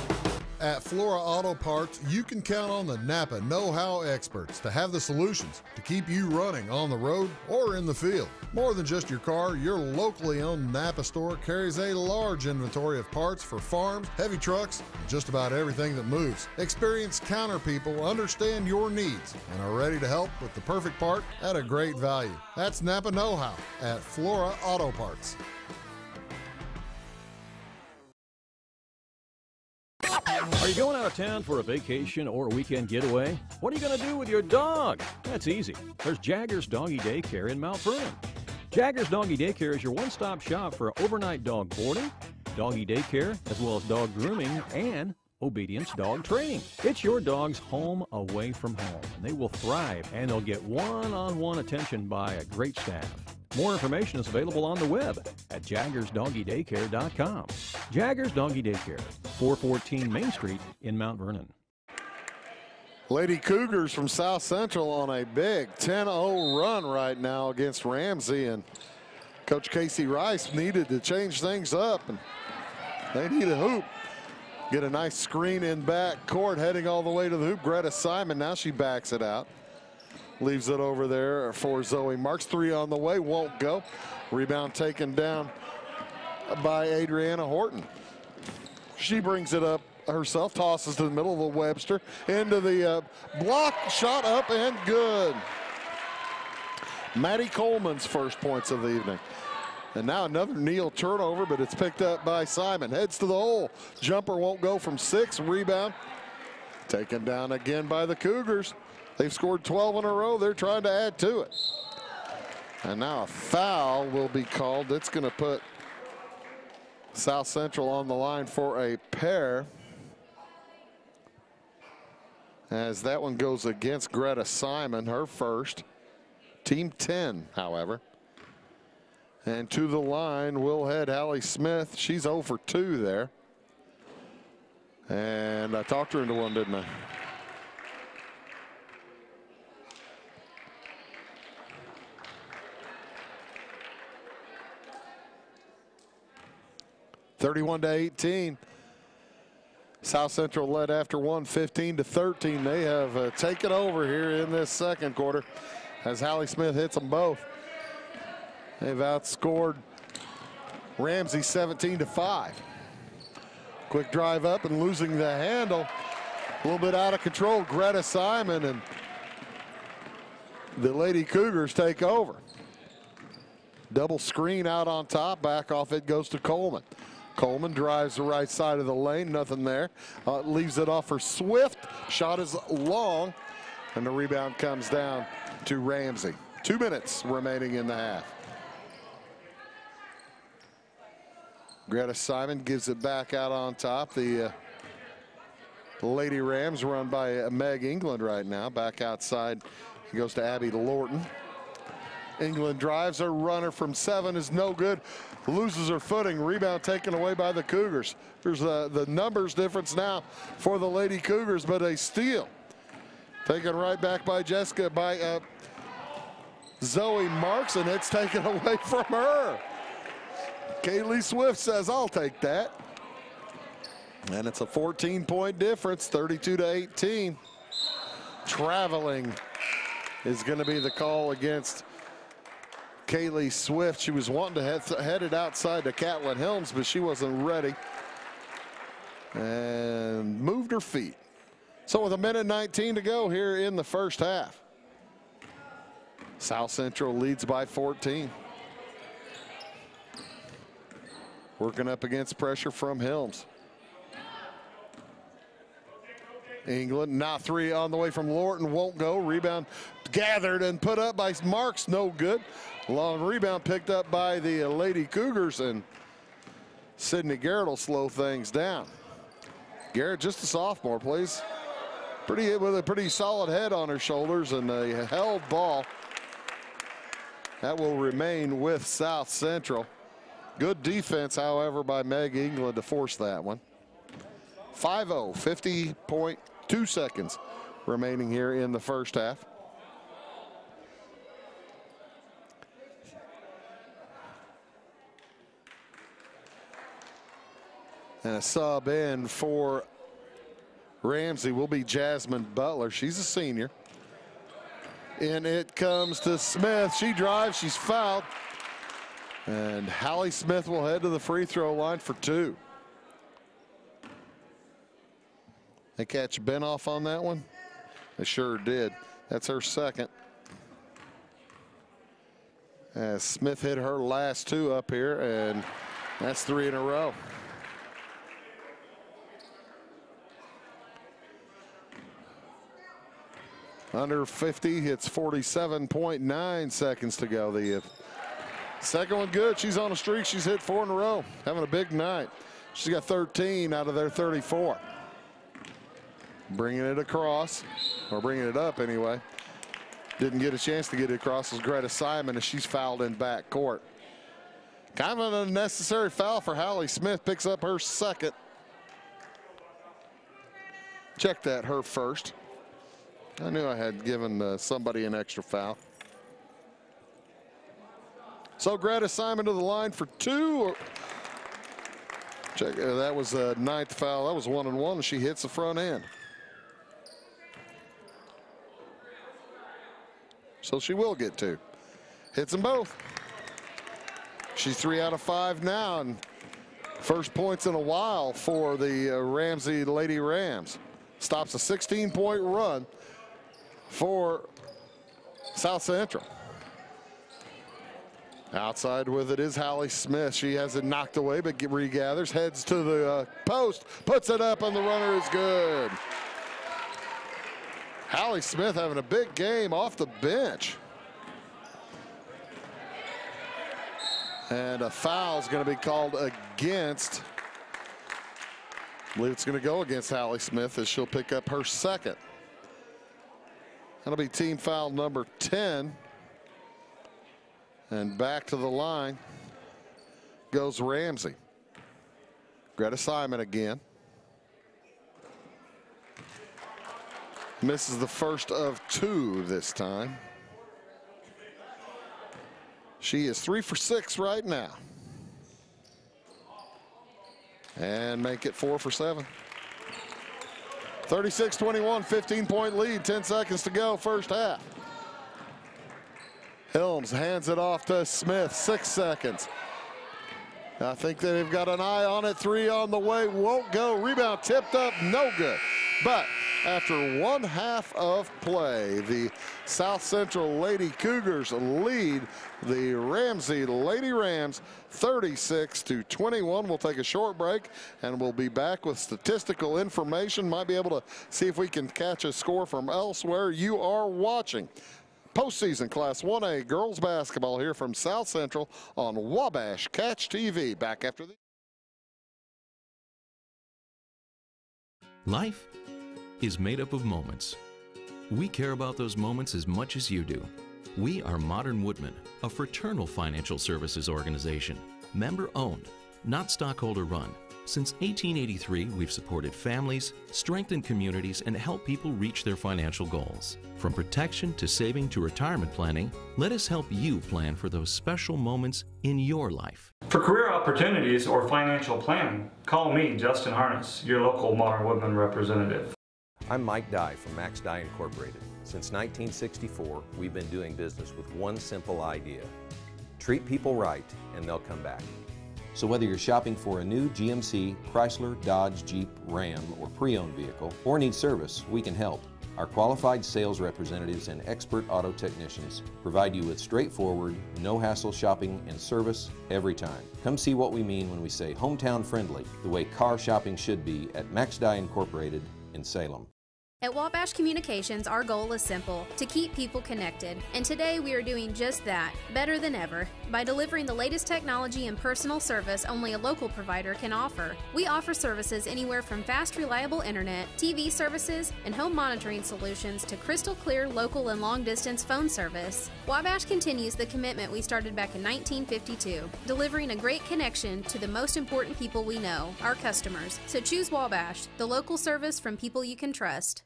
At Flora Auto Parts, you can count on the Napa know-how experts to have the solutions to keep you running on the road or in the field. More than just your car, your locally owned Napa store carries a large inventory of parts for farms, heavy trucks, and just about everything that moves. Experienced counter people understand your needs and are ready to help with the perfect part at a great value. That's Napa know-how at Flora Auto Parts. Are you going out of town for a vacation or a weekend getaway? What are you going to do with your dog? That's easy. There's Jaggers Doggy Daycare in Mount Vernon. Jaggers Doggy Daycare is your one-stop shop for overnight dog boarding, doggy daycare, as well as dog grooming and obedience dog training. It's your dog's home away from home, and they will thrive, and they'll get one-on-one attention by a great staff. More information is available on the web at jaggersdoggydaycare.com. Jaggers Doggy Daycare, 414 Main Street in Mount Vernon. Lady Cougars from South Central on a big 10-0 run right now against Ramsey, and Coach Casey Rice needed to change things up, and they need a hoop. Get a nice screen in back court, heading all the way to the hoop. Greta Simon, now she backs it out. Leaves it over there for Zoe Marks. 3 on the way, won't go. Rebound taken down by Adriana Horton. She brings it up herself, tosses to the middle of the Webster, into the block, shot up and good. Maddie Coleman's first points of the evening. And now another Neal turnover, but it's picked up by Simon. Heads to the hole. Jumper won't go from 6. Rebound Taken down again by the Cougars. They've scored 12 in a row. They're trying to add to it. And now a foul will be called. It's going to put South Central on the line for a pair. As that one goes against Greta Simon, her first. Team 10, however. And to the line will head Hallie Smith. She's 0 for 2 there. And I talked her into one, didn't I? (31-18). South Central led after one, 15-13. They have taken over here in this second quarter as Hallie Smith hits them both. They've outscored Ramsey 17-5. Quick drive up and losing the handle. A little bit out of control. Greta Simon and the Lady Cougars take over. Double screen out on top. Back off it goes to Coleman. Coleman drives the right side of the lane. Nothing there. Leaves it off for Swift. Shot is long. And the rebound comes down to Ramsey. 2 minutes remaining in the half. Greta Simon gives it back out on top. The Lady Rams run by Meg England right now. Back outside. He goes to Abby Lorton. England drives. Her runner from 7 is no good. Loses her footing. Rebound taken away by the Cougars. There's the numbers difference now for the Lady Cougars, but a steal. Taken right back by Zoe Marks, and it's taken away from her. Kaylee Swift says, I'll take that. And it's a 14-point difference, 32-18. Traveling is going to be the call against Kaylee Swift. She was wanting to head it outside to Catlin Helms, but she wasn't ready. And moved her feet. So with 1:19 to go here in the first half. South Central leads by 14. Working up against pressure from Helms. England, now 3 on the way from Lorton, won't go. Rebound gathered and put up by Marks, no good. Long rebound picked up by the Lady Cougars, and Sydney Garrett will slow things down. Garrett, just a sophomore, plays with a pretty solid head on her shoulders, and a held ball. That will remain with South Central. Good defense, however, by Meg England to force that one. 5-0, 50.2 seconds remaining here in the first half. And a sub in for Ramsey will be Jasmine Butler. She's a senior. And it comes to Smith. She drives, she's fouled. And Hallie Smith will head to the free throw line for 2. They catch Benoff on that one? They sure did. That's her second. As Smith hit her last 2 up here, and that's 3 in a row. Under 50, it's 47.9 seconds to go. The second one good. She's on a streak. She's hit 4 in a row. Having a big night. She's got 13 out of their 34. Bringing it across, or bringing it up anyway. Didn't get a chance to get it across was Greta Simon as she's fouled in back court. Kind of an unnecessary foul for Hallie Smith. Picks up her second. Check that, her first. I knew I had given somebody an extra foul. So Greta Simon to the line for 2. Check, that was a 9th foul. That was 1-on-1. She hits the front end. So she will get 2. Hits them both. She's 3 out of 5 now, and first points in a while for the Ramsey Lady Rams. Stops a 16-point run for South Central. Outside with it is Hallie Smith. She has it knocked away, but regathers, heads to the post, puts it up, and the runner is good. Hallie Smith having a big game off the bench. And a foul is going to be called against. I believe it's going to go against Hallie Smith as she'll pick up her second. That'll be team foul number 10. And back to the line goes Ramsey. Greta Simon again. Misses the first of 2 this time. She is 3 for 6 right now. And make it 4 for 7. 36-21, 15-point lead, 10 seconds to go, first half. Helms hands it off to Smith, 6 seconds. I think they've got an eye on it, 3 on the way, won't go. Rebound tipped up, no good. But after 1 half of play, the South Central Lady Cougars lead the Ramsey Lady Rams 36-21. We'll take a short break and we'll be back with statistical information. Might be able to see if we can catch a score from elsewhere. You are watching postseason Class 1A girls basketball here from South Central on Wabash Catch TV. Back after the Life is made up of moments. We care about those moments as much as you do. We are Modern Woodmen, a fraternal financial services organization, member-owned, not stockholder-run. Since 1883, we've supported families, strengthened communities, and helped people reach their financial goals. From protection to saving to retirement planning, let us help you plan for those special moments in your life. For career opportunities or financial planning, call me, Justin Harness, your local Modern Woodmen representative. I'm Mike Dye from Max Dye Incorporated. Since 1964, we've been doing business with one simple idea. Treat people right and they'll come back. So whether you're shopping for a new GMC, Chrysler, Dodge, Jeep, Ram, or pre-owned vehicle, or need service, we can help. Our qualified sales representatives and expert auto technicians provide you with straightforward, no-hassle shopping and service every time. Come see what we mean when we say hometown friendly, the way car shopping should be at Max Dye Incorporated in Salem. At Wabash Communications, our goal is simple, to keep people connected. And today we are doing just that, better than ever, by delivering the latest technology and personal service only a local provider can offer. We offer services anywhere from fast, reliable internet, TV services, and home monitoring solutions to crystal clear local and long-distance phone service. Wabash continues the commitment we started back in 1952, delivering a great connection to the most important people we know, our customers. So choose Wabash, the local service from people you can trust.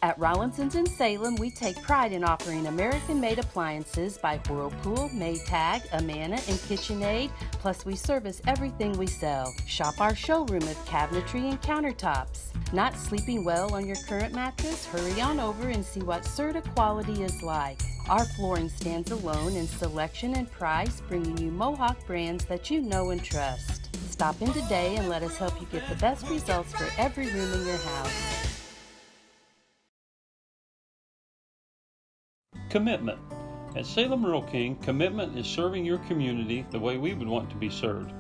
At Rollinson's in Salem, we take pride in offering American-made appliances by Whirlpool, Maytag, Amana, and KitchenAid, plus we service everything we sell. Shop our showroom of cabinetry and countertops. Not sleeping well on your current mattress? Hurry on over and see what Serta quality is like. Our flooring stands alone in selection and price, bringing you Mohawk brands that you know and trust. Stop in today and let us help you get the best results for every room in your house. Commitment. At Salem Rural King, Commitment is serving your community the way we would want to be served.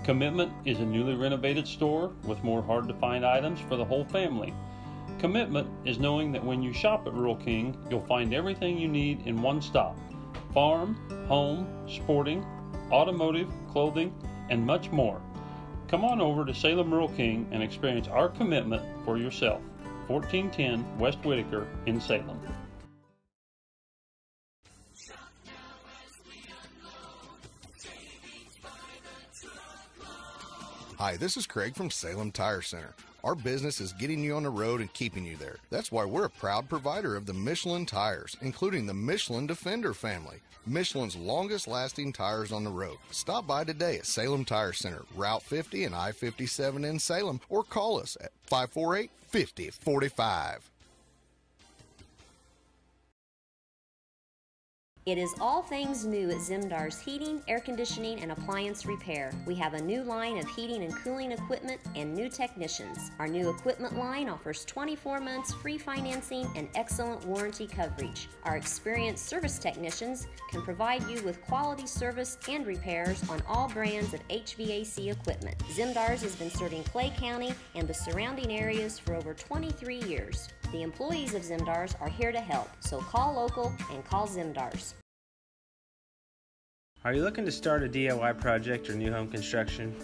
Commitment is a newly renovated store with more hard-to-find items for the whole family. Commitment is knowing that when you shop at Rural King, you'll find everything you need in one stop. Farm, home, sporting, automotive, clothing, and much more. Come on over to Salem Rural King and experience our commitment for yourself. 1410 West Whitaker in Salem. Hi, this is Craig from Salem Tire Center. Our business is getting you on the road and keeping you there. That's why we're a proud provider of the Michelin tires, including the Michelin Defender family, Michelin's longest lasting tires on the road. Stop by today at Salem Tire Center, Route 50 and I-57 in Salem, or call us at 548-5045. It is all things new at Zimdar's Heating, Air Conditioning, and Appliance Repair. We have a new line of heating and cooling equipment and new technicians. Our new equipment line offers 24 months free financing and excellent warranty coverage. Our experienced service technicians can provide you with quality service and repairs on all brands of HVAC equipment. Zimdar's has been serving Clay County and the surrounding areas for over 23 years. The employees of Zimdars are here to help, so call local and call Zimdars. Are you looking to start a DIY project or new home construction?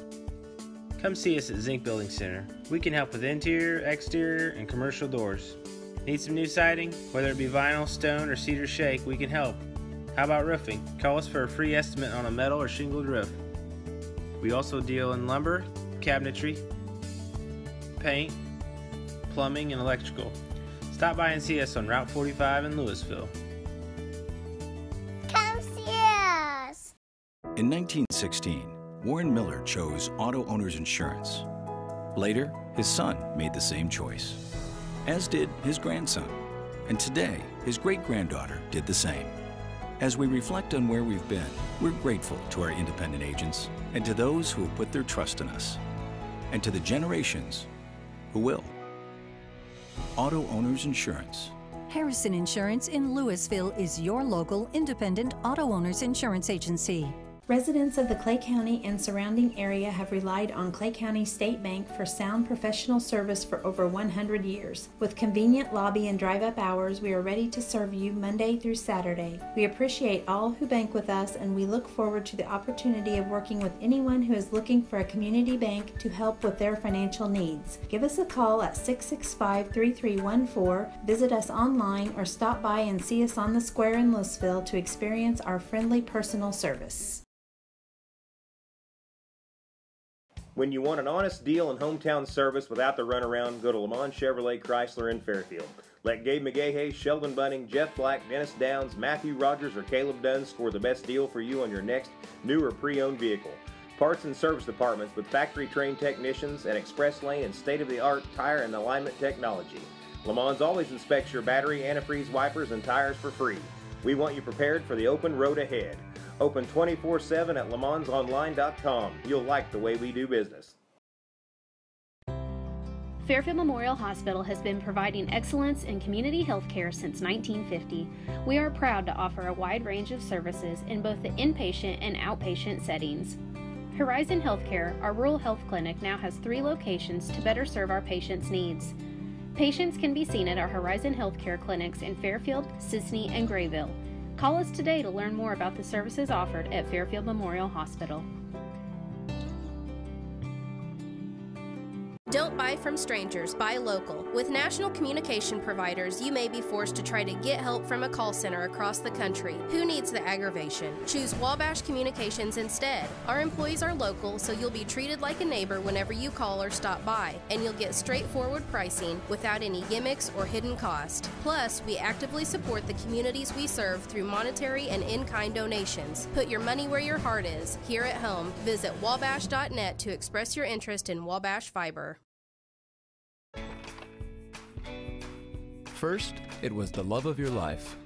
Come see us at Zinc Building Center. We can help with interior, exterior, and commercial doors. Need some new siding? Whether it be vinyl, stone, or cedar shake, we can help. How about roofing? Call us for a free estimate on a metal or shingled roof. We also deal in lumber, cabinetry, paint, plumbing, and electrical. Stop by and see us on Route 45 in Louisville. Come see us! In 1916, Warren Miller chose Auto Owners Insurance. Later, his son made the same choice, as did his grandson. And today, his great-granddaughter did the same. As we reflect on where we've been, we're grateful to our independent agents and to those who have put their trust in us, and to the generations who will. Auto Owners Insurance. Harrison Insurance in Louisville is your local independent auto owners insurance agency. Residents of the Clay County and surrounding area have relied on Clay County State Bank for sound professional service for over 100 years. With convenient lobby and drive-up hours, we are ready to serve you Monday through Saturday. We appreciate all who bank with us, and we look forward to the opportunity of working with anyone who is looking for a community bank to help with their financial needs. Give us a call at 665-3314, visit us online, or stop by and see us on the square in Louisville to experience our friendly personal service. When you want an honest deal and hometown service without the runaround, go to Lamont Chevrolet Chrysler in Fairfield. Let Gabe McGahey, Sheldon Bunning, Jeff Black, Dennis Downs, Matthew Rogers, or Caleb Dunn score the best deal for you on your next new or pre-owned vehicle. Parts and service departments with factory-trained technicians and express lane and state-of-the-art tire and alignment technology. Lamont's always inspects your battery, antifreeze, wipers, and tires for free. We want you prepared for the open road ahead. Open 24/7 at LeMansOnline.com. You'll like the way we do business. Fairfield Memorial Hospital has been providing excellence in community health care since 1950. We are proud to offer a wide range of services in both the inpatient and outpatient settings. Horizon Healthcare, our rural health clinic, now has 3 locations to better serve our patients' needs. Patients can be seen at our Horizon Healthcare clinics in Fairfield, Sisney, and Grayville. Call us today to learn more about the services offered at Fairfield Memorial Hospital. Don't buy from strangers, buy local. With national communication providers, you may be forced to try to get help from a call center across the country. Who needs the aggravation? Choose Wabash Communications instead. Our employees are local, so you'll be treated like a neighbor whenever you call or stop by, and you'll get straightforward pricing without any gimmicks or hidden cost. Plus, we actively support the communities we serve through monetary and in-kind donations. Put your money where your heart is. Here at home, visit wabash.net to express your interest in Wabash Fiber. First, it was the love of your life.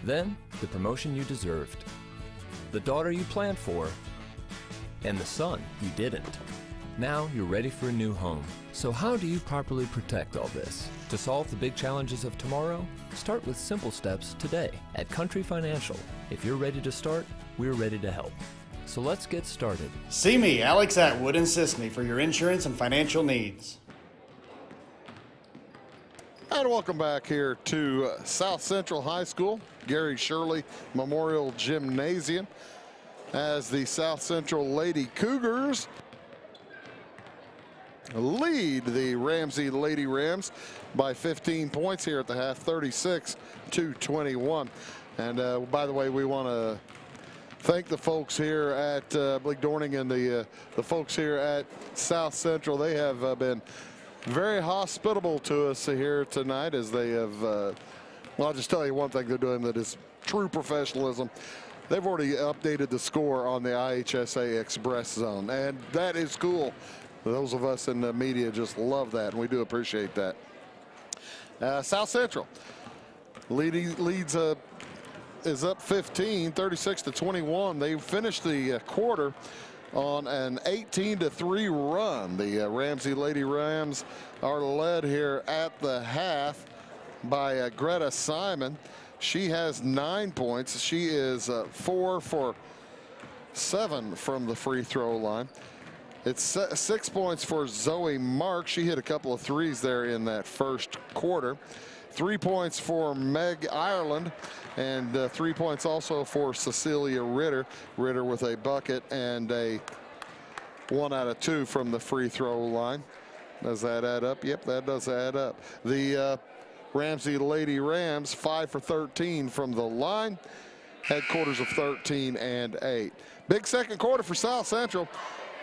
Then, the promotion you deserved. The daughter you planned for. And the son you didn't. Now you're ready for a new home. So how do you properly protect all this? To solve the big challenges of tomorrow, start with simple steps today. At Country Financial, if you're ready to start, we're ready to help. So let's get started. See me, Alex Atwood in Sisney, for your insurance and financial needs. And welcome back here to South Central High School, Gary Shirley Memorial Gymnasium, as the South Central Lady Cougars lead the Ramsey Lady Rams by 15 points here at the half, 36-21. And by the way, we want to thank the folks here at Blake Dorning and the folks here at South Central. They have been very hospitable to us here tonight, as they have, well, I'll just tell you one thing they're doing that is true professionalism. They've already updated the score on the IHSA Express Zone, and that is cool. Those of us in the media just love that, and we do appreciate that. South Central leads is up 15, 36-21. They finished the quarter on an 18-3 run. The Ramsey Lady Rams are led here at the half by Greta Simon. She has 9 points. She is 4 for 7 from the free throw line. It's 6 points for Zoe Mark. She hit a couple of threes there in that first quarter. 3 points for Meg Ireland, and 3 points also for Cecilia Ritter. Ritter with a bucket and a 1 out of 2 from the free throw line. Does that add up? Yep, that does add up. The Ramsey Lady Rams 5 for 13 from the line. Headquarters of 13 and 8. Big second quarter for South Central.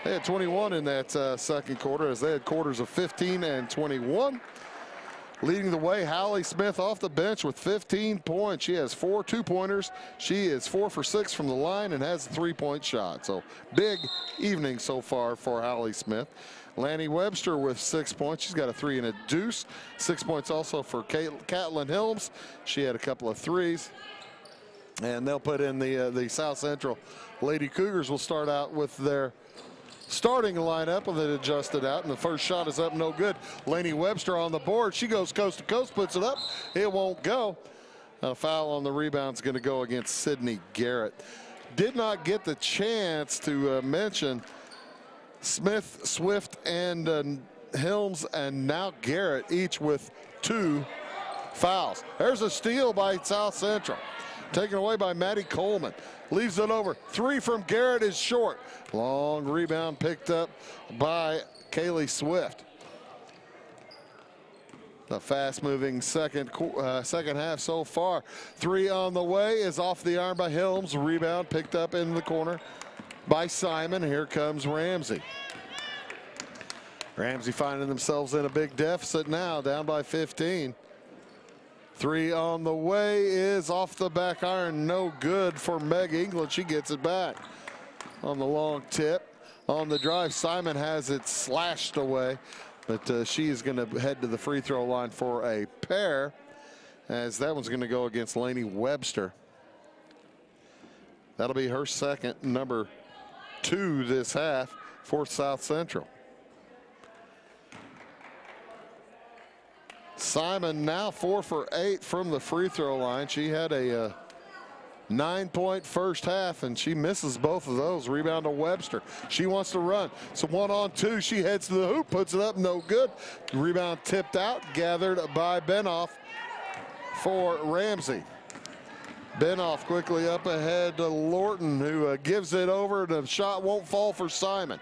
They had 21 in that second quarter, as they had quarters of 15 and 21. Leading the way, Hallie Smith off the bench with 15 points. She has 4 two-pointers. She is 4 for 6 from the line and has a 3-point shot. So big evening so far for Hallie Smith. Lanny Webster with 6 points. She's got a 3 and a deuce. 6 points also for Catlin Helms. She had a couple of threes. And they'll put in the South Central Lady Cougars will start out with their starting lineup with it adjusted out, and the first shot is up, no good. Laney Webster on the board. She goes coast to coast, puts it up. It won't go. A foul on the rebound is going to go against Sydney Garrett. Did not get the chance to mention Smith, Swift, and Helms, and now Garrett, each with 2 fouls. There's a steal by South Central. Taken away by Maddie Coleman. Leaves it over. 3 from Garrett is short. Long rebound picked up by Kaylee Swift. The fast-moving second half so far. 3 on the way is off the arm by Helms. Rebound picked up in the corner by Simon. Here comes Ramsey. Ramsey finding themselves in a big deficit now, down by 15. 3 on the way is off the back iron. No good for Meg England. She gets it back on the long tip. On the drive, Simon has it slashed away, but she is going to head to the free throw line for a pair, as that one's going to go against Laney Webster. That'll be her second, number 2 this half for South Central. Simon now 4 for 8 from the free throw line. She had a 9-point first half, and she misses both of those. Rebound to Webster. She wants to run. So 1-on-2. She heads to the hoop, puts it up, no good. Rebound tipped out, gathered by Benoff for Ramsey. Benoff quickly up ahead to Lorton, who gives it over. The shot won't fall for Simon.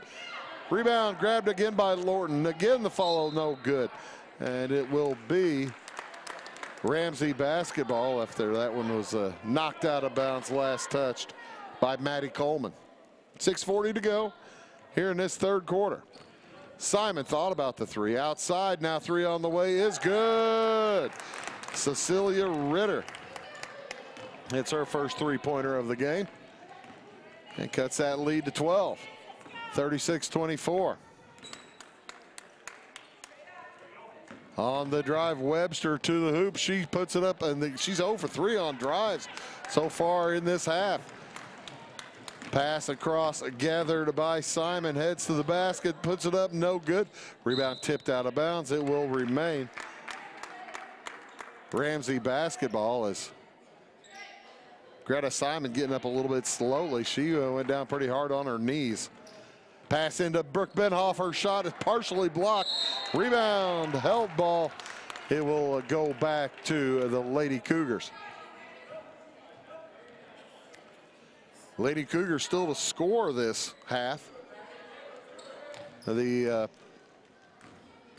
Rebound grabbed again by Lorton. Again, the follow, no good. And it will be Ramsey basketball after that one was knocked out of bounds last touched by Maddie Coleman. 6:40 to go here in this third quarter. Simon thought about the 3 outside. Now 3 on the way is good. Cecilia Ritter. It's her first 3-pointer of the game and cuts that lead to 12. 36-24. On the drive, Webster to the hoop. She puts it up, and she's 0 for 3 on drives so far in this half. Pass across, gathered by Simon, heads to the basket, puts it up, no good. Rebound tipped out of bounds. It will remain Ramsey basketball, as Greta Simon getting up a little bit slowly. She went down pretty hard on her knees. Pass into Brooke Benhoff. Her shot is partially blocked. Rebound, held ball. It will go back to the Lady Cougars. Lady Cougars still to score this half. The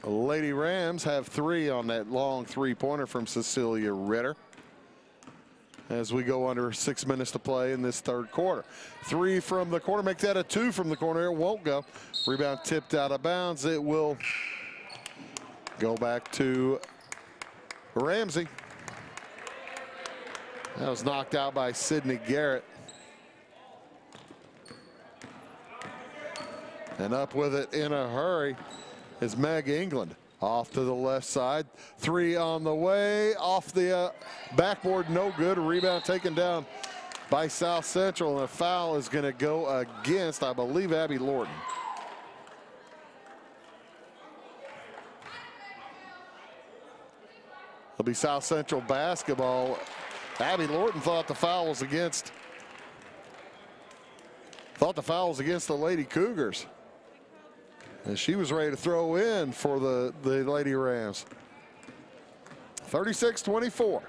Lady Rams have 3 on that long 3-pointer from Cecilia Ritter, as we go under 6 minutes to play in this third quarter. 3 from the corner, make that a 2 from the corner. It won't go. Rebound tipped out of bounds. It will go back to Ramsey. That was knocked out by Sydney Garrett. And up with it in a hurry is Meg England. Off to the left side. 3 on the way. Off the backboard, no good. A rebound taken down by South Central. And a foul is going to go against, I believe, Abby Lorton. It'll be South Central basketball. Abby Lorton thought the foul was against the Lady Cougars. And she was ready to throw in for the Lady Rams. 36-24.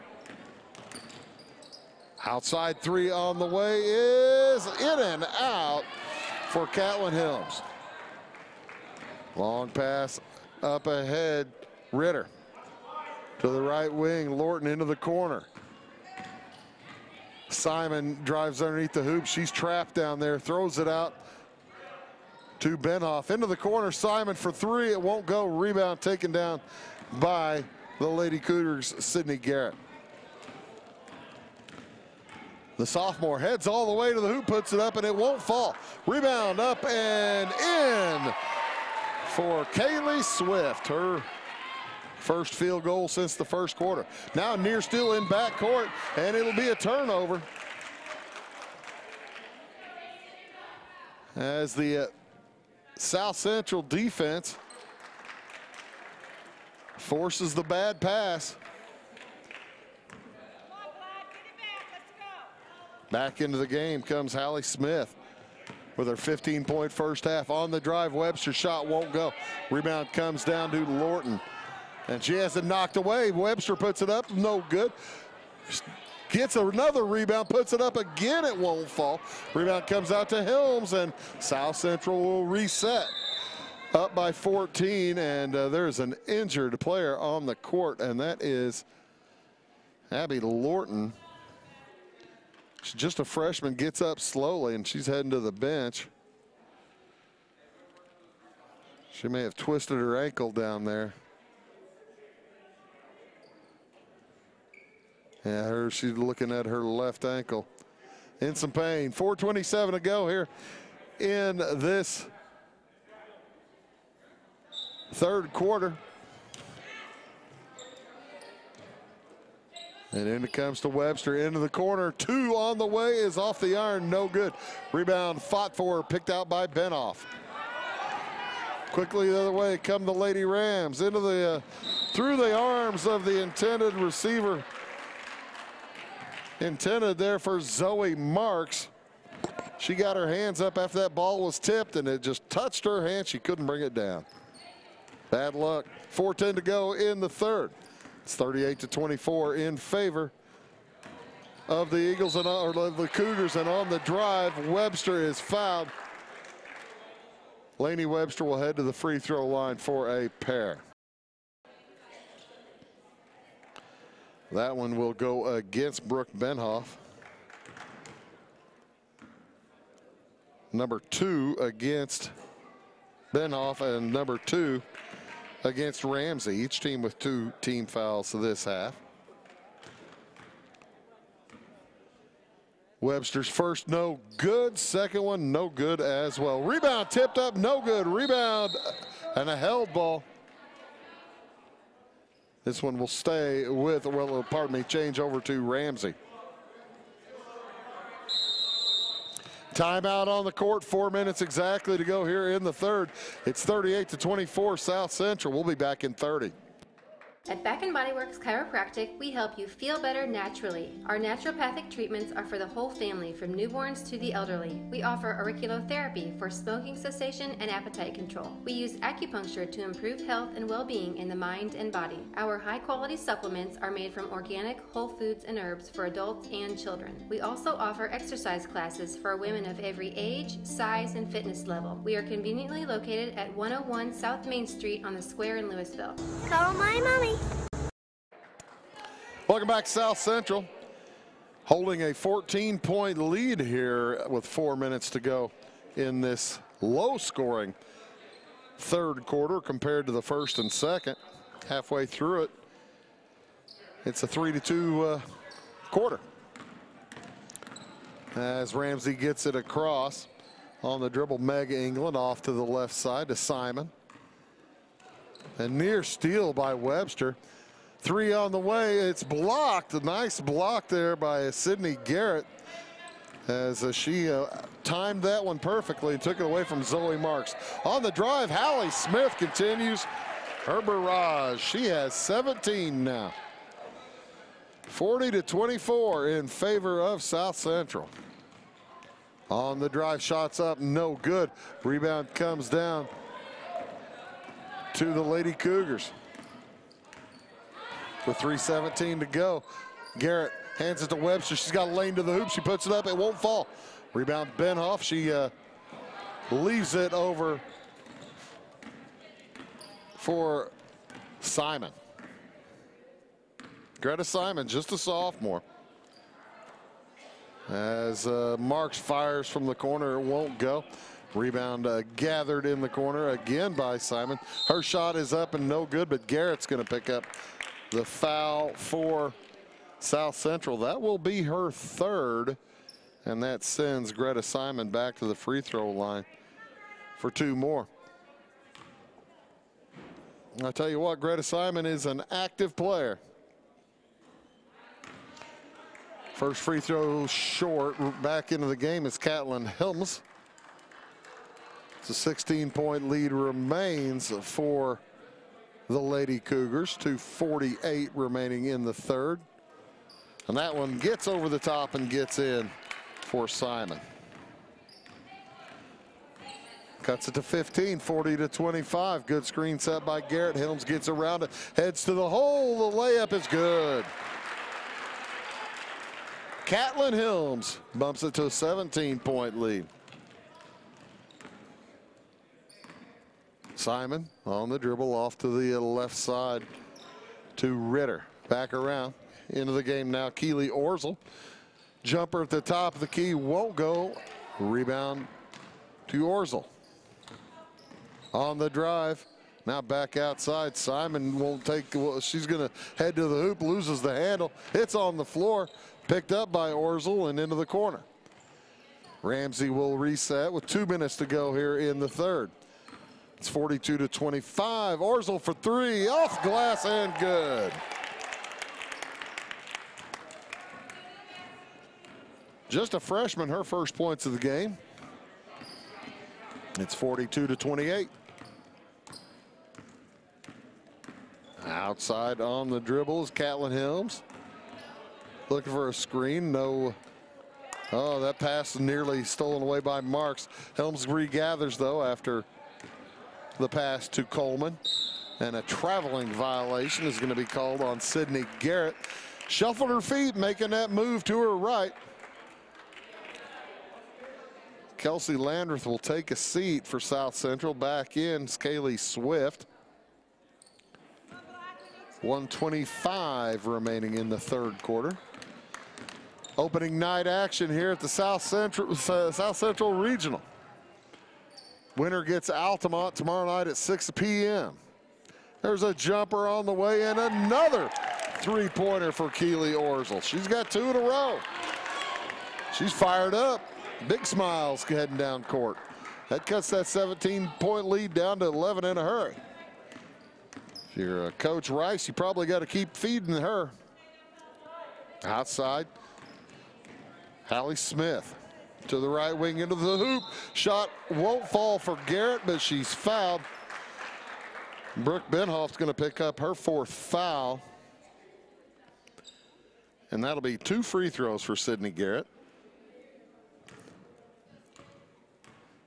Outside three on the way is in and out for Catlin Helms. Long pass up ahead, Ritter. To the right wing, Lorton into the corner. Simon drives underneath the hoop. She's trapped down there, throws it out to Benhoff. Into the corner, Simon for three. It won't go. Rebound taken down by the Lady Cougars, Sydney Garrett. The sophomore heads all the way to the hoop, puts it up, and it won't fall. Rebound up and in for Kaylee Swift. Her first field goal since the first quarter. Now near still in backcourt, and it'll be a turnover. As the South Central defense forces the bad pass. Back into the game comes Hallie Smith with her 15-point first half. On the drive, Webster's shot won't go. Rebound comes down to Lorton. And she has it knocked away. Webster puts it up, no good. Gets another rebound, puts it up again, it won't fall. Rebound comes out to Helms, and South Central will reset. Up by 14, and there's an injured player on the court, and that is Abby Lorton. She's just a freshman, gets up slowly, and she's heading to the bench. She may have twisted her ankle down there. Yeah, she's looking at her left ankle. In some pain. 4:27 to go here in this third quarter. And in it comes to Webster into the corner. Two on the way is off the iron, no good. Rebound fought for, picked out by Benhoff. Quickly the other way come the Lady Rams into the through the arms of the intended receiver. Intended there for Zoe Marks. She got her hands up after that ball was tipped, and it just touched her hand. She couldn't bring it down. Bad luck. 4:10 to go in the third. It's 38-24 in favor of the Eagles and or the Cougars, and on the drive, Webster is fouled. Lainey Webster will head to the free throw line for a pair. That one will go against Brooke Benhoff. Number 2 against Benhoff, and number 2 against Ramsey. Each team with 2 team fouls this half. Webster's first no good, second one no good as well. Rebound tipped up, no good. Rebound and a held ball. This one will stay with, well, pardon me, change over to Ramsey. Timeout on the court, 4 minutes exactly to go here in the third. It's 38-24 South Central. We'll be back in 30. At Back & Body Works Chiropractic, we help you feel better naturally. Our naturopathic treatments are for the whole family, from newborns to the elderly. We offer auriculotherapy for smoking cessation and appetite control. We use acupuncture to improve health and well-being in the mind and body. Our high-quality supplements are made from organic, whole foods and herbs for adults and children. We also offer exercise classes for women of every age, size, and fitness level. We are conveniently located at 101 South Main Street on the square in Louisville. Call my mommy. Welcome back, South Central. Holding a 14-point lead here with 4 minutes to go in this low-scoring third quarter compared to the first and second. Halfway through it, it's a 3-2 quarter. As Ramsey gets it across on the dribble, Meg England off to the left side to Simon. A near steal by Webster. 3 on the way, it's blocked. A nice block there by Sydney Garrett as she timed that one perfectly and took it away from Zoe Marks. On the drive, Hallie Smith continues her barrage. She has 17 now. 40-24 in favor of South Central. On the drive, shots up, no good. Rebound comes down to the Lady Cougars. With 3:17 to go. Garrett hands it to Webster. She's got a lane to the hoop. She puts it up. It won't fall. Rebound Benhoff. She leaves it over for Simon. Greta Simon, just a sophomore. As Marks fires from the corner, it won't go. Rebound gathered in the corner again by Simon. Her shot is up and no good, but Garrett's going to pick up the foul for South Central. That will be her third, and that sends Greta Simon back to the free throw line for 2 more. I'll tell you what, Greta Simon is an active player. First free throw short. Back into the game is Catelyn Helms. It's a 16-point lead remains for the Lady Cougars. 2:48 remaining in the third. And that one gets over the top and gets in for Simon. Cuts it to 15, 40-25. Good screen set by Garrett. Helms gets around it, heads to the hole. The layup is good. Catelyn Helms bumps it to a 17-point lead. Simon on the dribble off to the left side to Ritter. Back around into the game now. Keely Orzel. Jumper at the top of the key won't go. Rebound to Orzel. On the drive. Now back outside. Simon won't take. Well, she's going to head to the hoop. Loses the handle. It's on the floor. Picked up by Orzel and into the corner. Ramsey will reset with 2 minutes to go here in the third. It's 42-25. Orzel for 3. Off glass and good. Just a freshman, her first points of the game. It's 42-28. Outside on the dribble is Catelyn Helms. Looking for a screen. No. Oh, that pass nearly stolen away by Marks. Helms regathers, though, after the pass to Coleman. And a traveling violation is going to be called on Sydney Garrett. Shuffled her feet, making that move to her right. Kelsey Landreth will take a seat for South Central. Back in, Kaylee Swift. 1:25 remaining in the third quarter. Opening night action here at the South Central Regional. Winner gets Altamont tomorrow night at 6 p.m. There's a jumper on the way and another three-pointer for Keely Orzel. She's got 2 in a row. She's fired up. Big smiles heading down court. That cuts that 17-point lead down to 11 in a hurry. If you're Coach Rice, you probably got to keep feeding her. Outside, Hallie Smith to the right wing into the hoop. Shot won't fall for Garrett, but she's fouled. Brooke Benhoff's going to pick up her 4th foul. And that'll be 2 free throws for Sydney Garrett.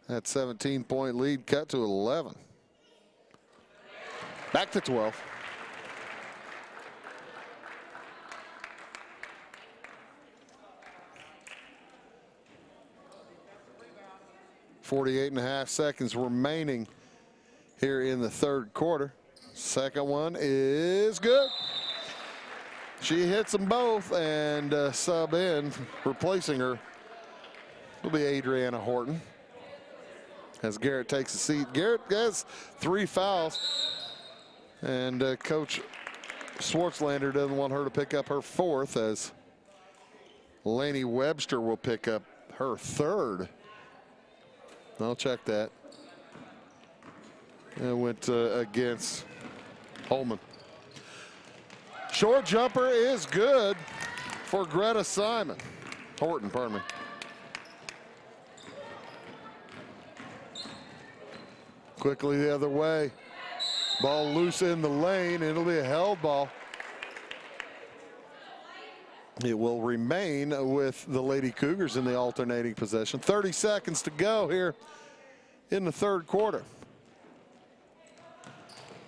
That 17-point lead cut to 11. Back to 12. .48.5 seconds remaining here in the third quarter. Second one is good. She hits them both, and sub in, replacing her will be Adriana Horton. As Garrett takes a seat. Garrett has 3 fouls, and Coach Swartzlander doesn't want her to pick up her 4th, as Lainey Webster will pick up her 3rd. I'll check that. It went against Holman. Short jumper is good for Greta Simon. Horton, pardon me. Quickly the other way. Ball loose in the lane. It'll be a held ball. It will remain with the Lady Cougars in the alternating possession. 30 seconds to go here in the third quarter.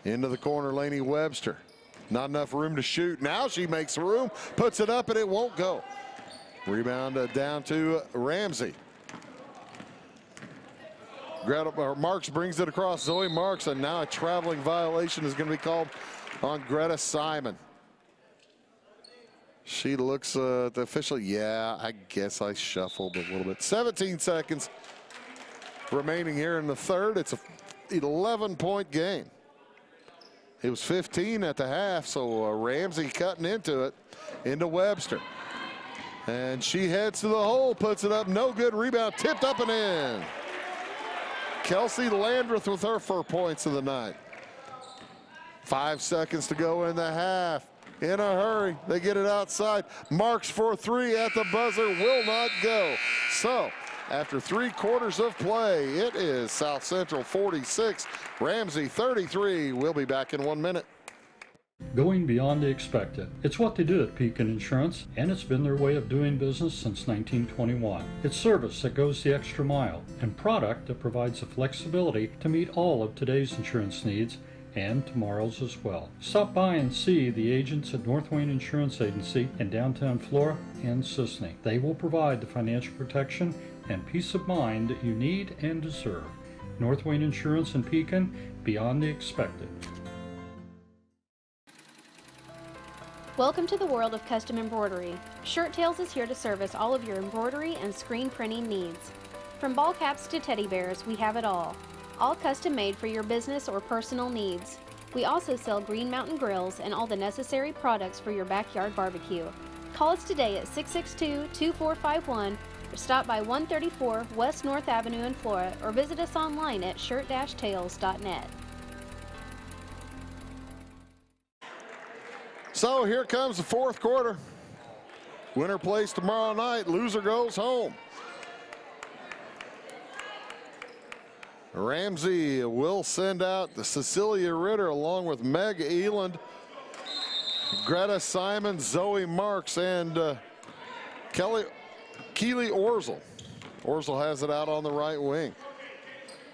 Into the corner, Lainey Webster. Not enough room to shoot. Now she makes room, puts it up, and it won't go. Rebound down to Ramsey. Marks brings it across. Zoe Marks, and now a traveling violation is going to be called on Greta Simon. She looks at the official. Yeah, I guess I shuffled a little bit. 17 seconds remaining here in the third. It's an 11-point game. It was 15 at the half, so Ramsey cutting into it, into Webster. And she heads to the hole, puts it up, no good. Rebound tipped up and in. Kelsey Landreth with her 4 points of the night. 5 seconds to go in the half. In a hurry, they get it outside. Marks for 3 at the buzzer, will not go. So, after 3 quarters of play, it is South Central 46, Ramsey 33. We'll be back in 1 minute. Going beyond the expected. It's what they do at Pekin Insurance, and it's been their way of doing business since 1921. It's service that goes the extra mile, and product that provides the flexibility to meet all of today's insurance needs and tomorrow's as well. Stop by and see the agents at North Wayne Insurance Agency in downtown Flora and Sisney. They will provide the financial protection and peace of mind that you need and deserve. North Wayne Insurance in Pekin, beyond the expected. Welcome to the world of custom embroidery. Shirt Tails is here to service all of your embroidery and screen printing needs. From ball caps to teddy bears, we have it all custom made for your business or personal needs. We also sell Green Mountain grills and all the necessary products for your backyard barbecue. Call us today at 662-2451 or stop by 134 West North Avenue in Flora or visit us online at shirt-tails.net. So here comes the fourth quarter. Winner plays tomorrow night, loser goes home. Ramsey will send out the Cecilia Ritter along with Meg Eland, Greta Simon, Zoe Marks, and Keely Orzel. Orzel has it out on the right wing.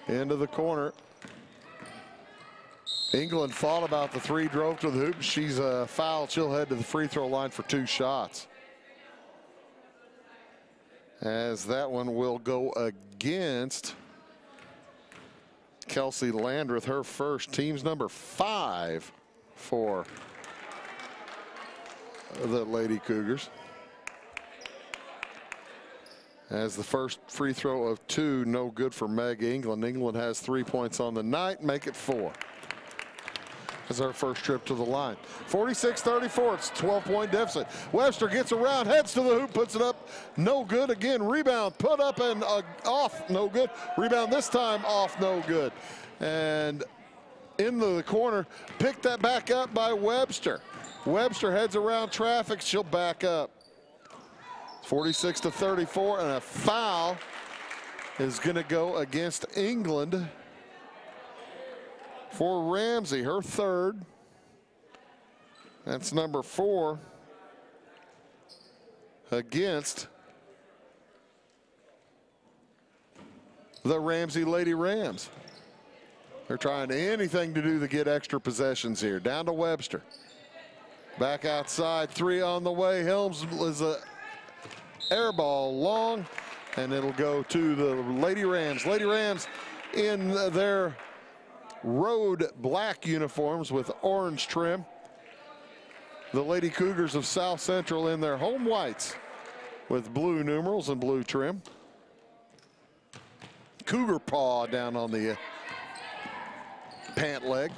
Into the corner. England thought about the 3, drove to the hoop. She's fouled. She'll head to the free throw line for 2 shots. As that one will go against Kelsey Landreth, her first, team's number 5 for the Lady Cougars. As the first free throw of 2, no good for Meg England. England has 3 points on the night, make it 4. As our first trip to the line. 46-34, it's a 12-point deficit. Webster gets around, heads to the hoop, puts it up, no good again. Rebound, put up and off, no good. Rebound this time, off, no good. And into the corner, picked that back up by Webster. Webster heads around traffic, she'll back up. 46-34, and a foul is gonna go against England for Ramsey, her 3rd. That's number 4 against the Ramsey Lady Rams. They're trying anything to do to get extra possessions here. Down to Webster. Back outside, 3 on the way. Helms is a air ball long, and it'll go to the Lady Rams. Lady Rams in their road black uniforms with orange trim. The Lady Cougars of South Central in their home whites with blue numerals and blue trim. Cougar paw down on the pant leg.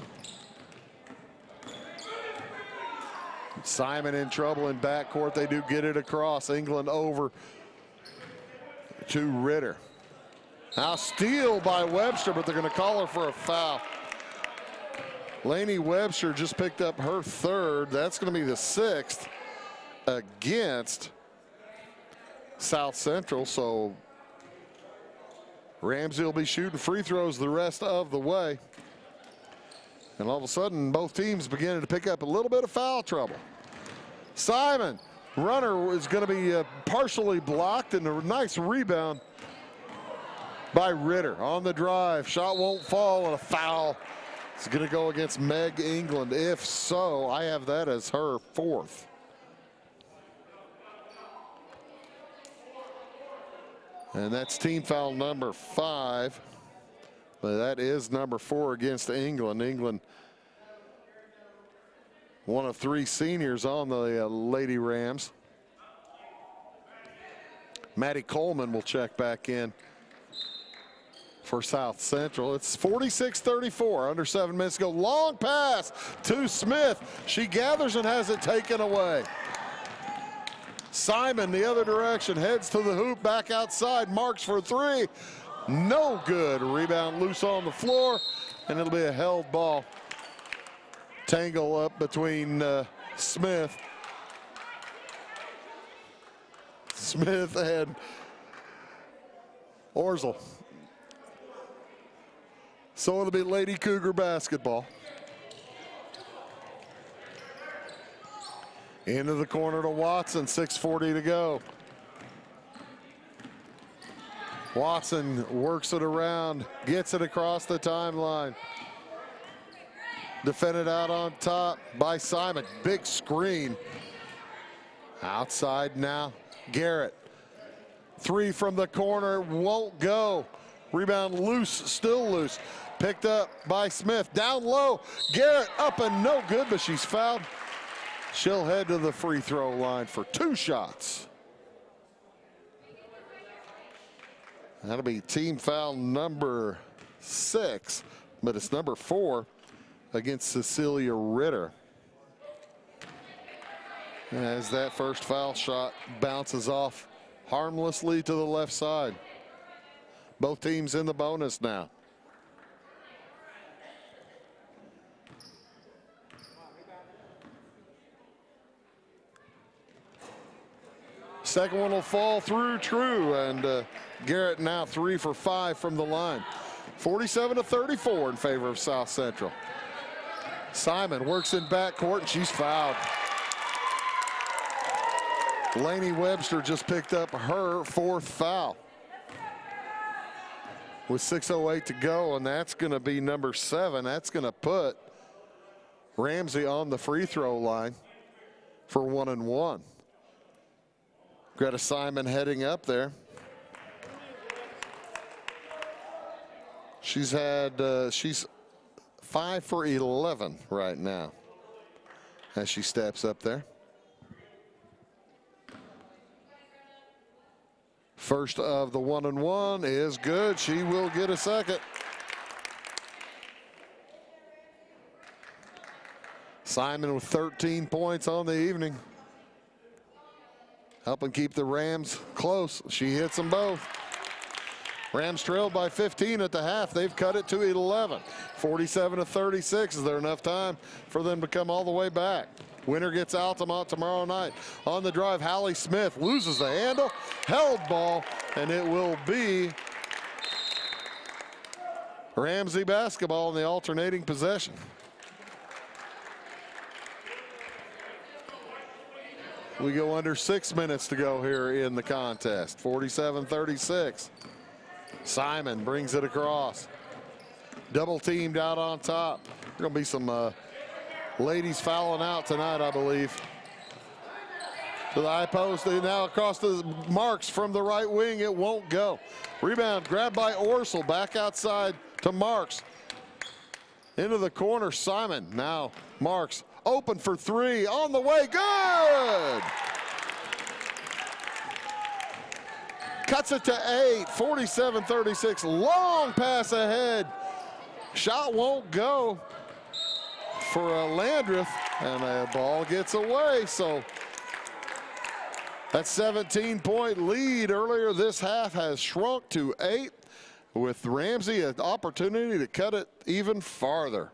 Simon in trouble in backcourt. They do get it across. England over to Ritter. Now steal by Webster, but they're going to call her for a foul. Lainey Webster just picked up her 3rd. That's going to be the 6th against South Central. So Ramsey will be shooting free throws the rest of the way. And all of a sudden, both teams beginning to pick up a little bit of foul trouble. Simon, runner, is going to be partially blocked, and a nice rebound by Ritter on the drive. Shot won't fall, and a foul It's going to go against Meg England. If so, I have that as her 4th. And that's team foul number 5. But that is number 4 against England. England, one of 3 seniors on the Lady Rams. Maddie Coleman will check back in for South Central. It's 46-34, under 7 minutes to go. Long pass to Smith. She gathers and has it taken away. Simon the other direction, heads to the hoop, back outside, marks for 3. No good. Rebound loose on the floor, and it'll be a held ball. Tangle up between Smith and Orzel. So it'll be Lady Cougar basketball. Into the corner to Watson, 6:40 to go. Watson works it around, gets it across the timeline. Defended out on top by Simon. Big screen. Outside now, Garrett. 3 from the corner, won't go. Rebound loose, still loose. Picked up by Smith. Down low, Garrett up and no good, but she's fouled. She'll head to the free throw line for 2 shots. That'll be team foul number 6, but it's number 4 against Cecilia Ritter. As that first foul shot bounces off harmlessly to the left side. Both teams in the bonus now. Second one will fall through true, and Garrett now 3 for 5 from the line. 47-34 in favor of South Central. Simon works in backcourt, and she's fouled. Lainey Webster just picked up her 4th foul. With 6:08 to go, and that's going to be number 7. That's going to put Ramsey on the free throw line for 1-1. Greta Simon heading up there. She's 5 for 11 right now as she steps up there. First of the 1-1 is good. She will get a second. Simon with 13 points on the evening. Helping keep the Rams close. She hits them both. Rams trailed by 15 at the half. They've cut it to 11. 47-36. Is there enough time for them to come all the way back? Winner gets Altamont tomorrow night. On the drive, Hallie Smith loses the handle. Held ball, and it will be Ramsey basketball in the alternating possession. We go under 6 minutes to go here in the contest. 47-36. Simon brings it across. Double teamed out on top. There's going to be some ladies fouling out tonight, I believe. To the high post, and now across the Marks from the right wing. It won't go. Rebound grabbed by Orsel. Back outside to Marks. Into the corner, Simon. Now Marks open for 3. On the way, good! Cuts it to 8, 47-36. Long pass ahead. Shot won't go for Landreth, and a ball gets away. So that 17-point lead earlier this half has shrunk to 8, with Ramsey an opportunity to cut it even farther.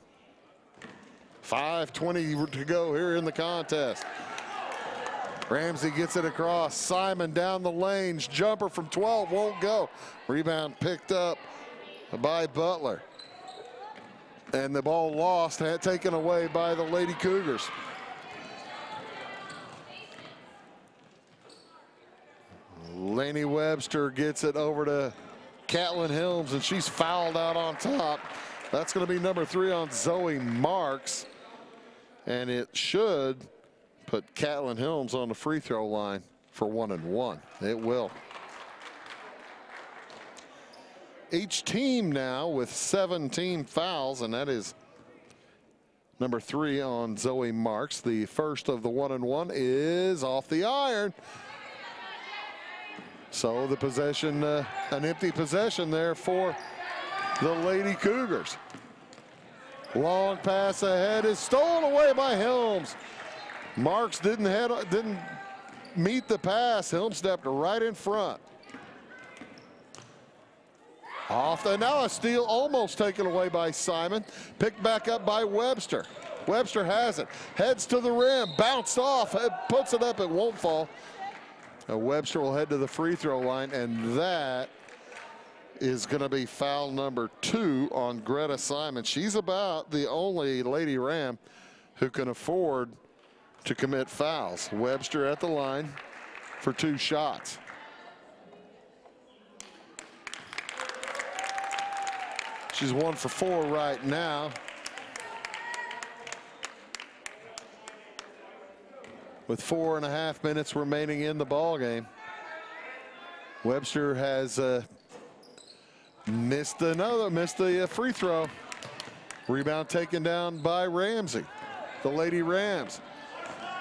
5:20 to go here in the contest. Ramsey gets it across. Simon down the lanes. Jumper from 12 won't go. Rebound picked up by Butler. And the ball lost, taken away by the Lady Cougars. Lainey Webster gets it over to Catlin Helms, and she's fouled out on top. That's going to be number 3 on Zoe Marks. And it should put Catlin Helms on the free throw line for 1-1. It will. Each team now with 17 fouls, and that is number 3 on Zoe Marks. The first of the 1-1 is off the iron. So the possession, an empty possession there for the Lady Cougars. Long pass ahead is stolen away by Helms. Marks didn't meet the pass. Helms stepped right in front. Now a steal almost taken away by Simon. Picked back up by Webster. Webster has it. Heads to the rim. Bounced off. Puts it up. It won't fall. Webster will head to the free throw line, and that is going to be foul number 2 on Greta Simon. She's about the only Lady Ram who can afford to commit fouls. Webster at the line for 2 shots. She's 1 for 4 right now. With 4.5 minutes remaining in the ball game. Webster has missed the free throw. Rebound taken down by Ramsey. The Lady Rams.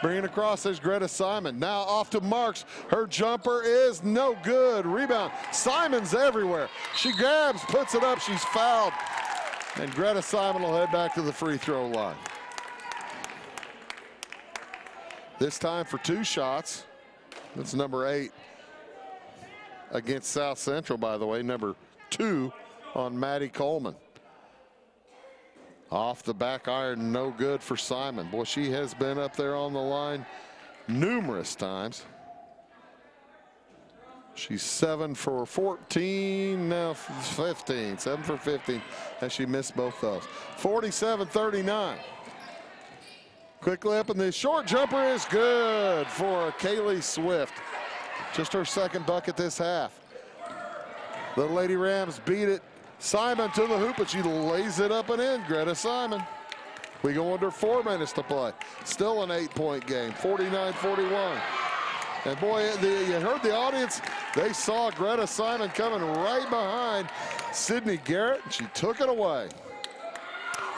Bringing across is Greta Simon. Now off to Marks. Her jumper is no good. Rebound. Simon's everywhere. She grabs, puts it up. She's fouled. And Greta Simon will head back to the free throw line. This time for 2 shots. That's number 8 against South Central, by the way. Number 2 on Maddie Coleman. Off the back iron, no good for Simon. Boy, she has been up there on the line numerous times. She's 7 for 14, now 15. 7 for 15, and she missed both those. 47-39. Quickly up, and the short jumper is good for Kaylee Swift. Just her 2nd bucket this half. The Lady Rams beat it. Simon to the hoop, but she lays it up and in. Greta Simon. We go under 4 minutes to play. Still an 8-point game, 49-41. And boy, you heard the audience. They saw Greta Simon coming right behind Sydney Garrett, and she took it away.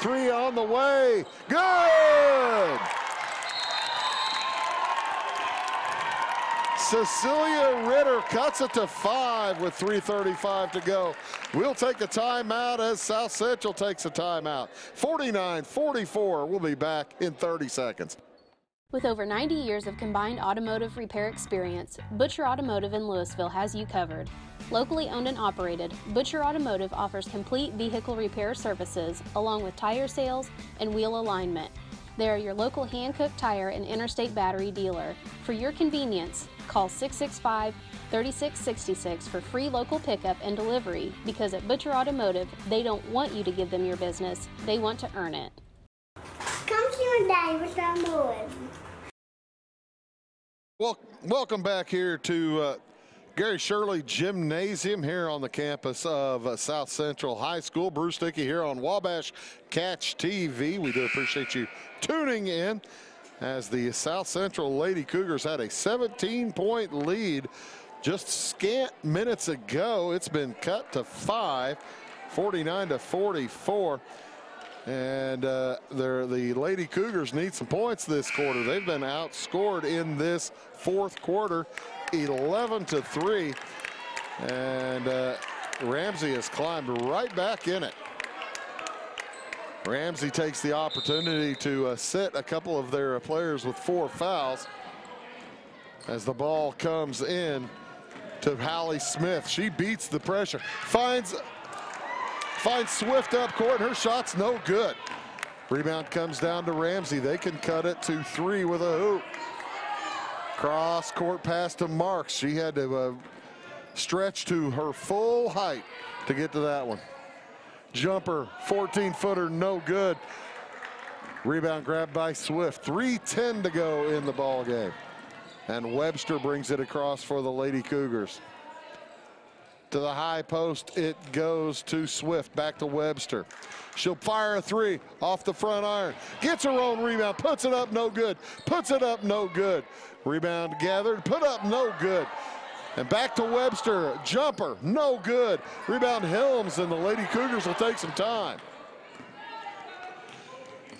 3 on the way. Good! Cecilia Ritter cuts it to 5 with 3:35 to go. We'll take a timeout as South Central takes a timeout. 49-44. We'll be back in 30 seconds. With over 90 years of combined automotive repair experience, Butcher Automotive in Louisville has you covered. Locally owned and operated, Butcher Automotive offers complete vehicle repair services along with tire sales and wheel alignment. They are your local hand-cooked tire and interstate battery dealer. For your convenience, call 665-3666 for free local pickup and delivery, because at Butcher Automotive, they don't want you to give them your business, they want to earn it. Come see my daddy with our boys. Well, welcome back here to Gary Shirley Gymnasium here on the campus of South Central High School. Bruce Dickey here on Wabash Catch TV. We do appreciate you tuning in as the South Central Lady Cougars had a 17-point lead just scant minutes ago. It's been cut to 5, 49-44. And the Lady Cougars need some points this quarter. They've been outscored in this 4th quarter, 11-3. And Ramsey has climbed right back in it. Ramsey takes the opportunity to sit a couple of their players with 4 fouls as the ball comes in to Hallie Smith. She beats the pressure, finds Swift up court, and her shot's no good. Rebound comes down to Ramsey. They can cut it to 3 with a hoop. Cross court pass to Marks. She had to stretch to her full height to get to that one. Jumper, 14-footer, no good. Rebound grabbed by Swift. 3:10 to go in the ball game. And Webster brings it across for the Lady Cougars. To the high post it goes to Swift. Back to Webster. She'll fire a three off the front iron. Gets her own rebound. Puts it up, no good. Puts it up, no good. Rebound gathered. Put up, no good. And back to Webster. Jumper, no good. Rebound Helms, and the Lady Cougars will take some time.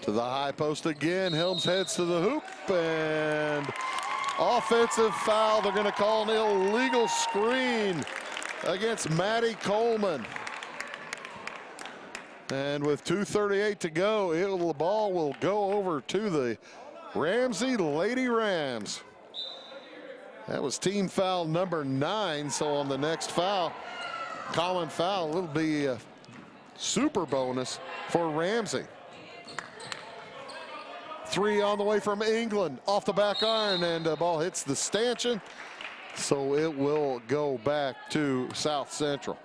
To the high post again. Helms heads to the hoop, and offensive foul. They're going to call an illegal screen against Maddie Coleman. And with 2:38 to go, the ball will go over to the Ramsey Lady Rams. That was team foul number 9. So on the next foul, common foul, it'll be a super bonus for Ramsey. Three on the way from England, off the back iron, and the ball hits the stanchion. So it will go back to South Central.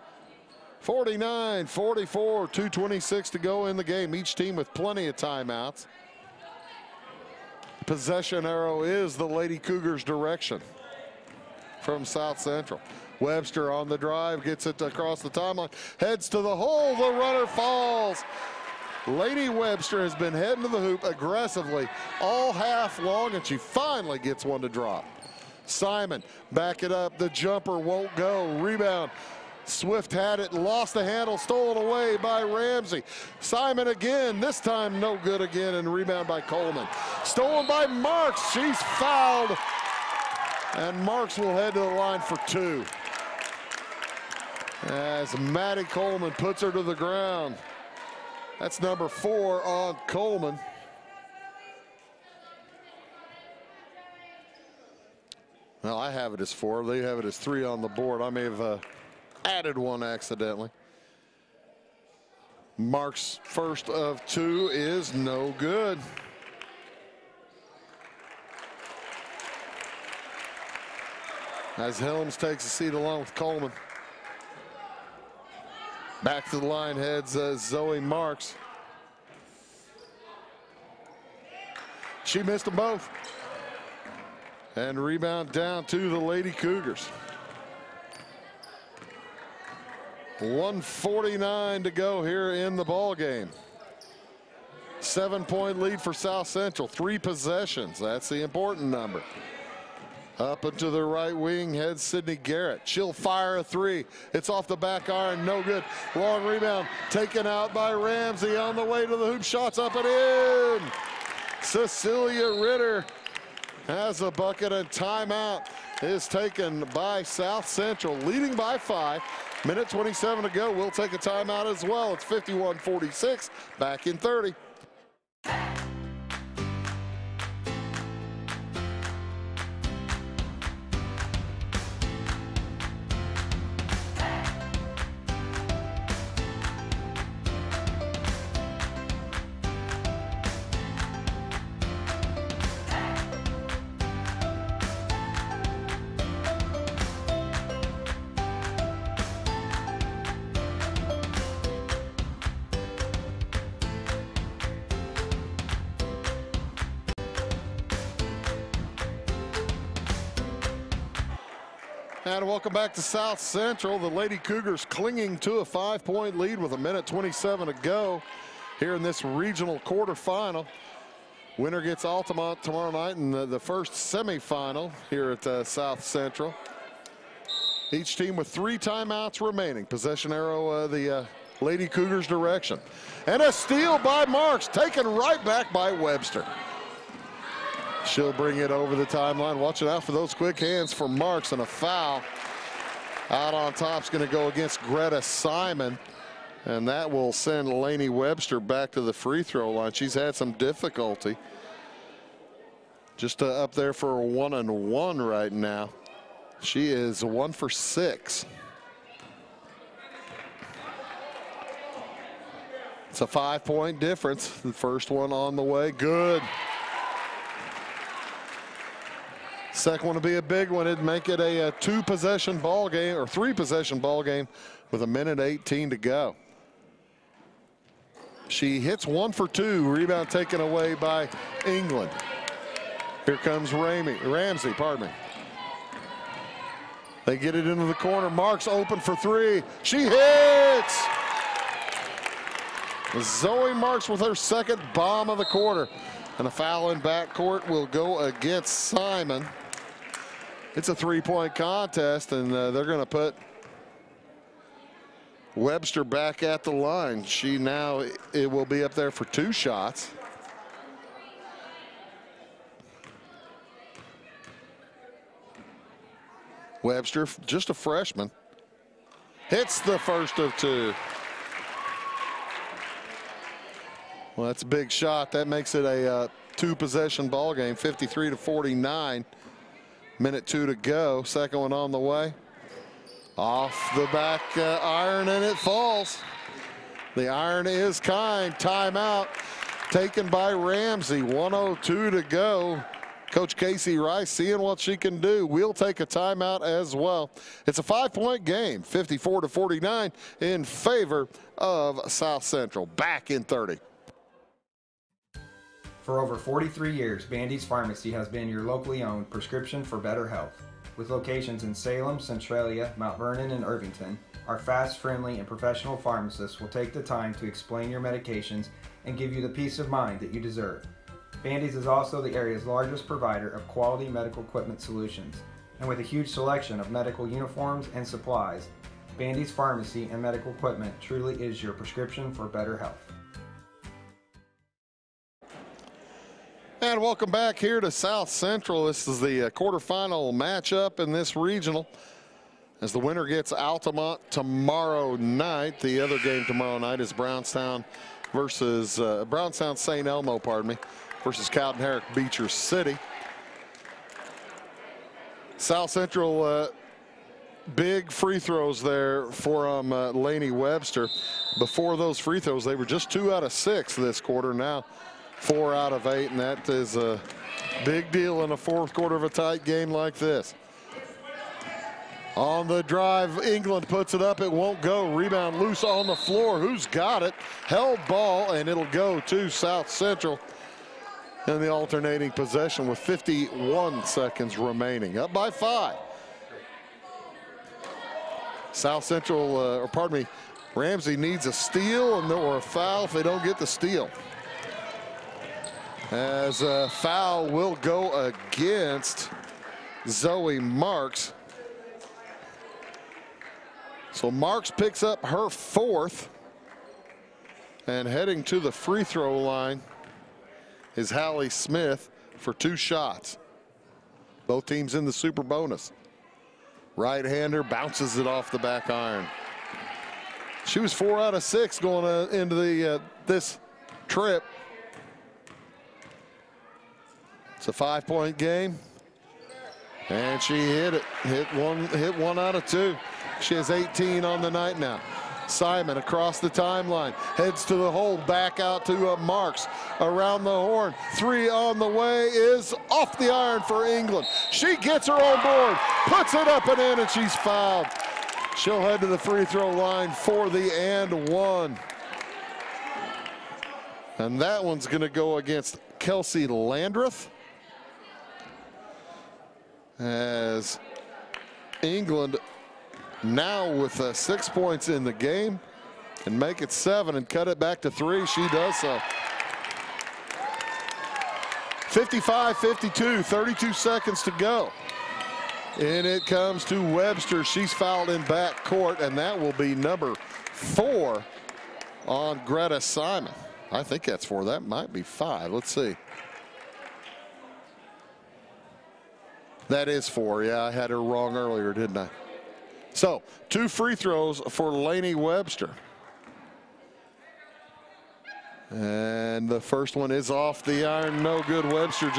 49-44, 2:26 to go in the game. Each team with plenty of timeouts. Possession arrow is the Lady Cougars' direction from South Central. Webster on the drive, gets it across the timeline, heads to the hole, the runner falls. Lady Webster has been heading to the hoop aggressively all half long, and she finally gets one to drop. Simon, back it up, the jumper won't go. Rebound. Swift had it, lost the handle, stolen away by Ramsey. Simon again, this time no good again, and rebound by Coleman. Stolen by Marks, she's fouled, and Marks will head to the line for 2. As Maddie Coleman puts her to the ground. That's number 4 on Coleman. Well, I have it as 4. They have it as 3 on the board. I may have added 1 accidentally. Mark's first of 2 is no good. As Helms takes a seat along with Coleman. Back to the line heads Zoe Marks. She missed them both. And rebound down to the Lady Cougars. 1:49 to go here in the ball game. 7-point lead for South Central. 3 possessions. That's the important number. Up into the right wing heads Sydney Garrett. She'll fire a 3. It's off the back iron, no good. Long rebound taken out by Ramsey on the way to the hoop. Shots up and in. Cecilia Ritter has a bucket, and timeout is taken by South Central, leading by 5. Minute 27 to go. We'll take a timeout as well. It's 51-46, back in 30. And welcome back to South Central. The Lady Cougars clinging to a 5-point lead with a minute 27 to go here in this regional quarterfinal. Winner gets Altamont tomorrow night in the first semifinal here at South Central. Each team with 3 timeouts remaining. Possession arrow the Lady Cougars' direction. And a steal by Marks, taken right back by Webster. She'll bring it over the timeline. Watch it out for those quick hands for Marks, and a foul. Out on top's going to go against Greta Simon, and that will send Lainey Webster back to the free throw line. She's had some difficulty. Just up there for a 1-and-1 right now. She is 1 for 6. It's a 5-point difference. The first one on the way, good. Second one to be a big one. It'd make it a 2-possession ball game, or 3-possession ball game with a minute 18 to go. She hits 1 for 2. Rebound taken away by England. Here comes Ramsey, pardon me. They get it into the corner. Marks open for three. She hits! Zoe Marks with her second bomb of the quarter. And a foul in backcourt will go against Simon. It's a three-point contest, and they're going to put Webster back at the line. It will be up there for 2 shots. Webster, just a freshman, hits the first of 2. Well, that's a big shot. That makes it a 2-possession ball game, 53-49. Minute 2 to go. Second one on the way. Off the back iron, and it falls. The iron is kind. Timeout taken by Ramsey. 1:02 to go. Coach Casey Rice seeing what she can do. We'll take a timeout as well. It's a 5-point game, 54-49 in favor of South Central. Back in 30. For over 43 years, Bandy's Pharmacy has been your locally owned prescription for better health. With locations in Salem, Centralia, Mount Vernon, and Irvington, our fast, friendly, and professional pharmacists will take the time to explain your medications and give you the peace of mind that you deserve. Bandy's is also the area's largest provider of quality medical equipment solutions, and with a huge selection of medical uniforms and supplies, Bandy's Pharmacy and Medical Equipment truly is your prescription for better health. And welcome back here to South Central. This is the quarterfinal matchup in this regional, as the winner gets Altamont tomorrow night. The other game tomorrow night is Brownstown versus Brownstown St. Elmo, versus Cowden Herrick Beecher City. South Central big free throws there for Laney Webster. Before those free throws, they were just 2 out of 6 this quarter. Now 4 out of 8, and that is a big deal in a fourth quarter of a tight game like this. On the drive, England puts it up. It won't go. Rebound loose on the floor. Who's got it? Held ball, and it'll go to South Central in the alternating possession with 51 seconds remaining. Up by 5. South Central, Ramsey needs a steal or a foul if they don't get the steal. As a foul will go against Zoe Marks. So Marks picks up her 4th. And heading to the free throw line is Hallie Smith for 2 shots. Both teams in the super bonus. Right-hander bounces it off the back iron. She was 4 out of 6 going into this trip. It's a 5-point game, and she hit it. Hit one out of 2. She has 18 on the night now. Simon across the timeline, heads to the hole, back out to Marks, around the horn. 3 on the way is off the iron for England. She gets her on board, puts it up and in, and she's fouled. She'll head to the free throw line for the and 1. And that one's going to go against Kelsey Landreth, as England now with 6 points in the game and make it 7 and cut it back to 3. She does so. 55-52, 32 seconds to go. And it comes to Webster. She's fouled in back court, and that will be number 4 on Greta Simon. I think that's 4. That might be 5. Let's see. That is 4. Yeah, I had her wrong earlier, didn't I? So 2 free throws for Laney Webster. And the first one is off the iron. No good. Webster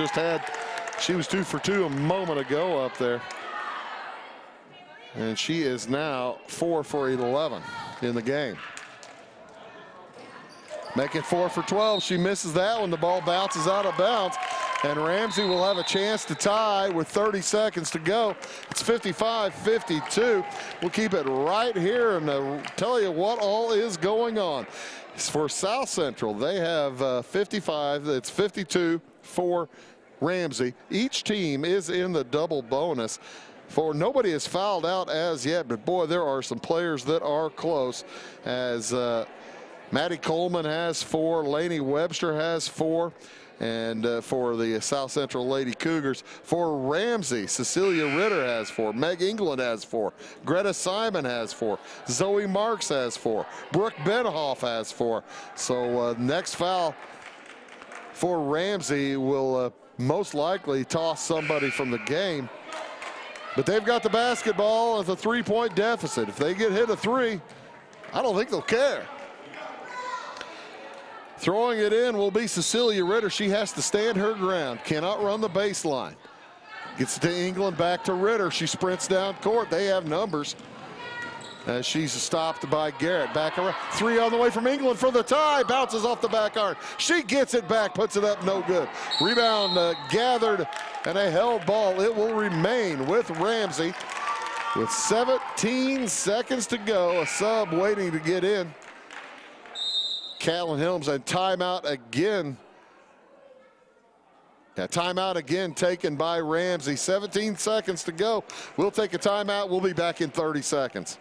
she was 2 for 2 a moment ago up there. And she is now 4 for 11 in the game. Making 4 for 12. She misses that one. The ball bounces out of bounds. And Ramsey will have a chance to tie with 30 seconds to go. It's 55-52. We'll keep it right here and tell you what all is going on. For South Central, they have 55. It's 52 for Ramsey. Each team is in the double bonus. Nobody has fouled out as yet, but boy, there are some players that are close, as Maddie Coleman has 4, Lainey Webster has 4, and for the South Central Lady Cougars, for Ramsey, Cecilia Ritter has 4, Meg England has 4, Greta Simon has 4, Zoe Marks has 4, Brooke Benhoff has 4. So next foul for Ramsey will most likely toss somebody from the game. But they've got the basketball as a 3-point deficit. If they get hit a 3, I don't think they'll care. Throwing it in will be Cecilia Ritter. She has to stand her ground, cannot run the baseline. Gets to England, back to Ritter. She sprints down court. They have numbers. As she's stopped by Garrett. Back around. 3 on the way from England for the tie. Bounces off the back iron. She gets it back, puts it up, no good. Rebound gathered, and a held ball. It will remain with Ramsey with 17 seconds to go. A sub waiting to get in. Callan Helms, and timeout again. Yeah, timeout again taken by Ramsey. 17 seconds to go. We'll take a timeout. We'll be back in 30 seconds.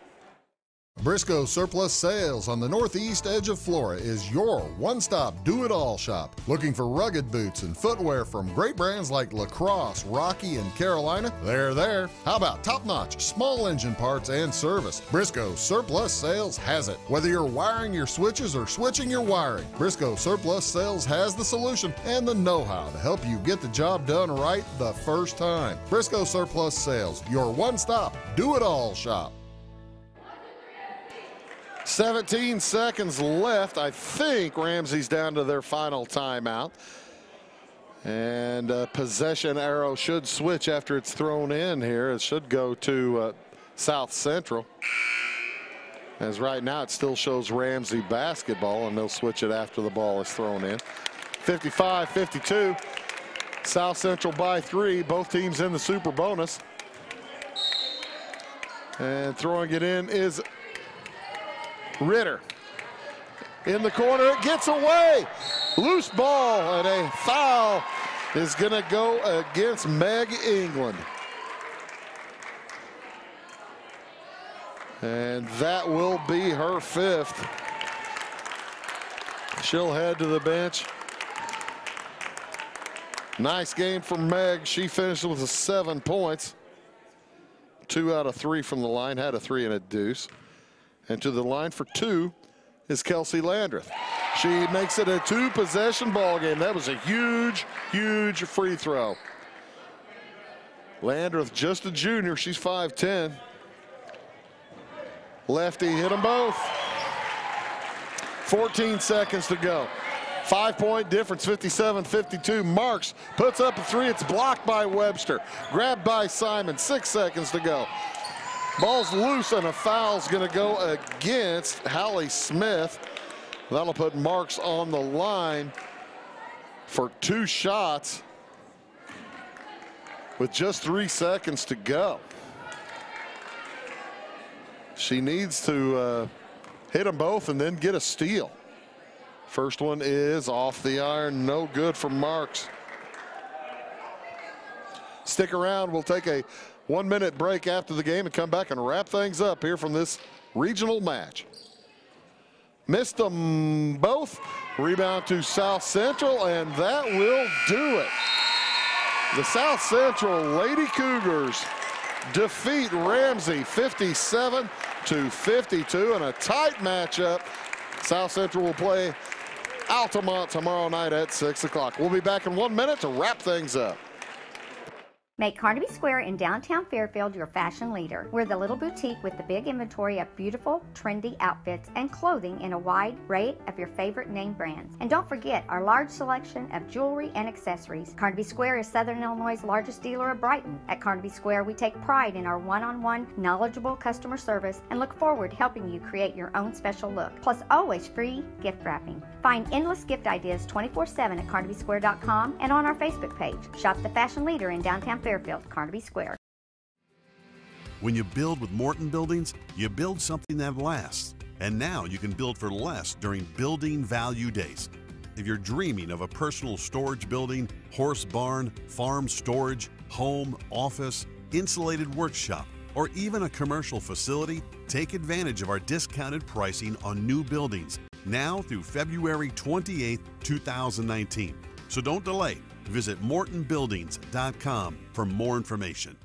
Briscoe Surplus Sales on the northeast edge of Flora is your one-stop do-it-all shop. Looking for rugged boots and footwear from great brands like Lacrosse, Rocky, and Carolina? They're there. How about top-notch small engine parts and service? Briscoe Surplus Sales has it. Whether you're wiring your switches or switching your wiring, Briscoe Surplus Sales has the solution and the know-how to help you get the job done right the first time. Briscoe Surplus Sales, your one-stop do-it-all shop. 17 seconds left. I think Ramsey's down to their final timeout. And possession arrow should switch after it's thrown in here. It should go to South Central. As right now it still shows Ramsey basketball, and they'll switch it after the ball is thrown in. 55-52. South Central by 3. Both teams in the super bonus. And throwing it in is Ritter. In the corner, it gets away. Loose ball, and a foul is going to go against Meg England. And that will be her 5th. She'll head to the bench. Nice game for Meg. She finished with 7 points. 2 out of 3 from the line, had a 3 and a deuce. And to the line for 2 is Kelsey Landreth. She makes it a 2-possession ball game. That was a huge, huge free throw. Landreth, just a junior. She's 5'10". Lefty hit them both. 14 seconds to go. 5-point difference, 57-52. Marks puts up a 3. It's blocked by Webster. Grabbed by Simon. 6 seconds to go. Ball's loose, and a foul's going to go against Hallie Smith. That'll put Marks on the line for 2 shots with just 3 seconds to go. She needs to hit them both and then get a steal. First one is off the iron, no good for Marks. Stick around, we'll take a 1-minute break after the game and come back and wrap things up here from this regional match. Missed them both. Rebound to South Central, and that will do it. The South Central Lady Cougars defeat Ramsey 57-52 in a tight matchup. South Central will play Altamont tomorrow night at 6 o'clock. We'll be back in 1 minute to wrap things up. Make Carnaby Square in downtown Fairfield your fashion leader. We're the little boutique with the big inventory of beautiful, trendy outfits and clothing in a wide array of your favorite name brands. And don't forget our large selection of jewelry and accessories. Carnaby Square is Southern Illinois' largest dealer of Brighton. At Carnaby Square, we take pride in our one-on-one, knowledgeable customer service and look forward to helping you create your own special look. Plus, always free gift wrapping. Find endless gift ideas 24/7 at CarnabySquare.com and on our Facebook page. Shop the fashion leader in downtown Fairfield, Carnaby Square. When you build with Morton Buildings, you build something that lasts. And now you can build for less during Building Value Days. If you're dreaming of a personal storage building, horse barn, farm storage, home, office, insulated workshop, or even a commercial facility, take advantage of our discounted pricing on new buildings now through February 28, 2019. So don't delay. Visit mortonbuildings.com for more information.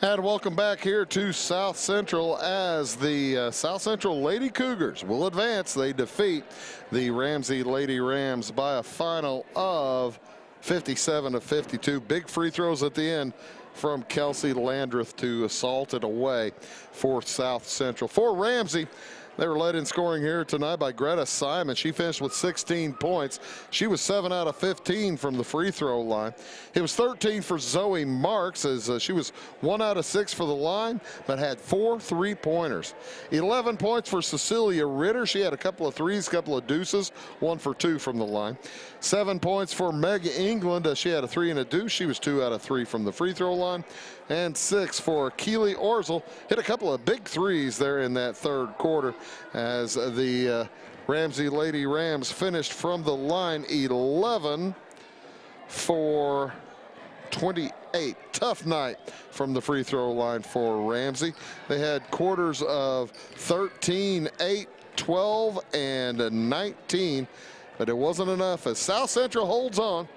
And welcome back here to South Central as the South Central Lady Cougars will advance. They defeat the Ramsey Lady Rams by a final of 57-52. Big free throws at the end from Kelsey Landreth to assault it away for South Central. For Ramsey, they were led in scoring here tonight by Greta Simon. She finished with 16 points. She was 7 out of 15 from the free throw line. It was 13 for Zoe Marks as she was 1 out of 6 for the line, but had 4 3-pointers. 11 points for Cecilia Ritter. She had a couple of threes, a couple of deuces, 1 for 2 from the line. 7 points for Meg England. She had a 3 and a deuce. She was 2 out of 3 from the free throw line. And 6 for Keely Orzel. Hit a couple of big threes there in that third quarter as the Ramsey Lady Rams finished from the line 11 for 28. Tough night from the free throw line for Ramsey. They had quarters of 13, 8, 12, and 19, but it wasn't enough as South Central holds on.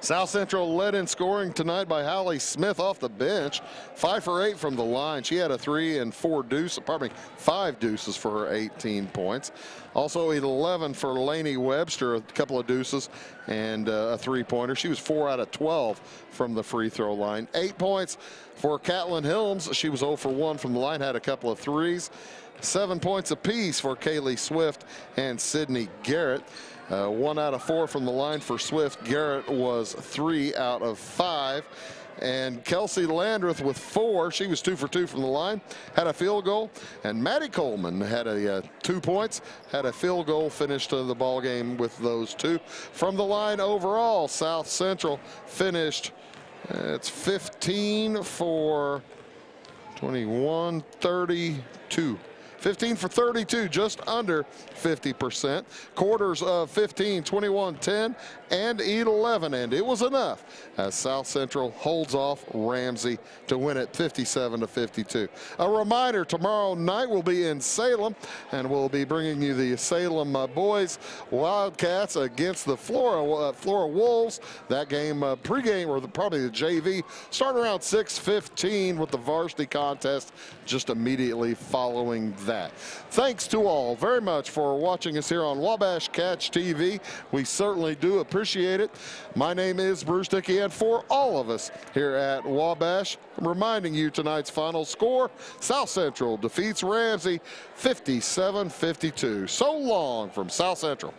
South Central led in scoring tonight by Hallie Smith off the bench. 5 for 8 from the line. She had a 3 and 4 deuces, pardon me, 5 deuces for her 18 points. Also 11 for Lainey Webster, a couple of deuces and a 3-pointer. She was 4 out of 12 from the free throw line. 8 points for Catlin Hilms. She was 0 for 1 from the line, had a couple of threes. 7 points apiece for Kaylee Swift and Sydney Garrett. 1 out of 4 from the line for Swift. Garrett was 3 out of 5. And Kelsey Landreth with 4. She was 2 for 2 from the line, had a field goal. And Maddie Coleman had 2 points, had a field goal, finished the ball game with those 2. From the line overall, South Central finished, it's 15 for 21, 32. 15 for 32, just under 50%. Quarters of 15, 21, 10, and 11, and it was enough as South Central holds off Ramsey to win it 57-52. A reminder, tomorrow night we'll be in Salem, and we'll be bringing you the Salem boys Wildcats against the Flora Wolves. That game pregame, or probably the JV, start around 6:15 with the varsity contest just immediately following that. Thanks to all very much for watching us here on Wabash Catch TV. We certainly do appreciate it. My name is Bruce Dickey, and for all of us here at Wabash, I'm reminding you tonight's final score. South Central defeats Ramsey 57-52. So long from South Central.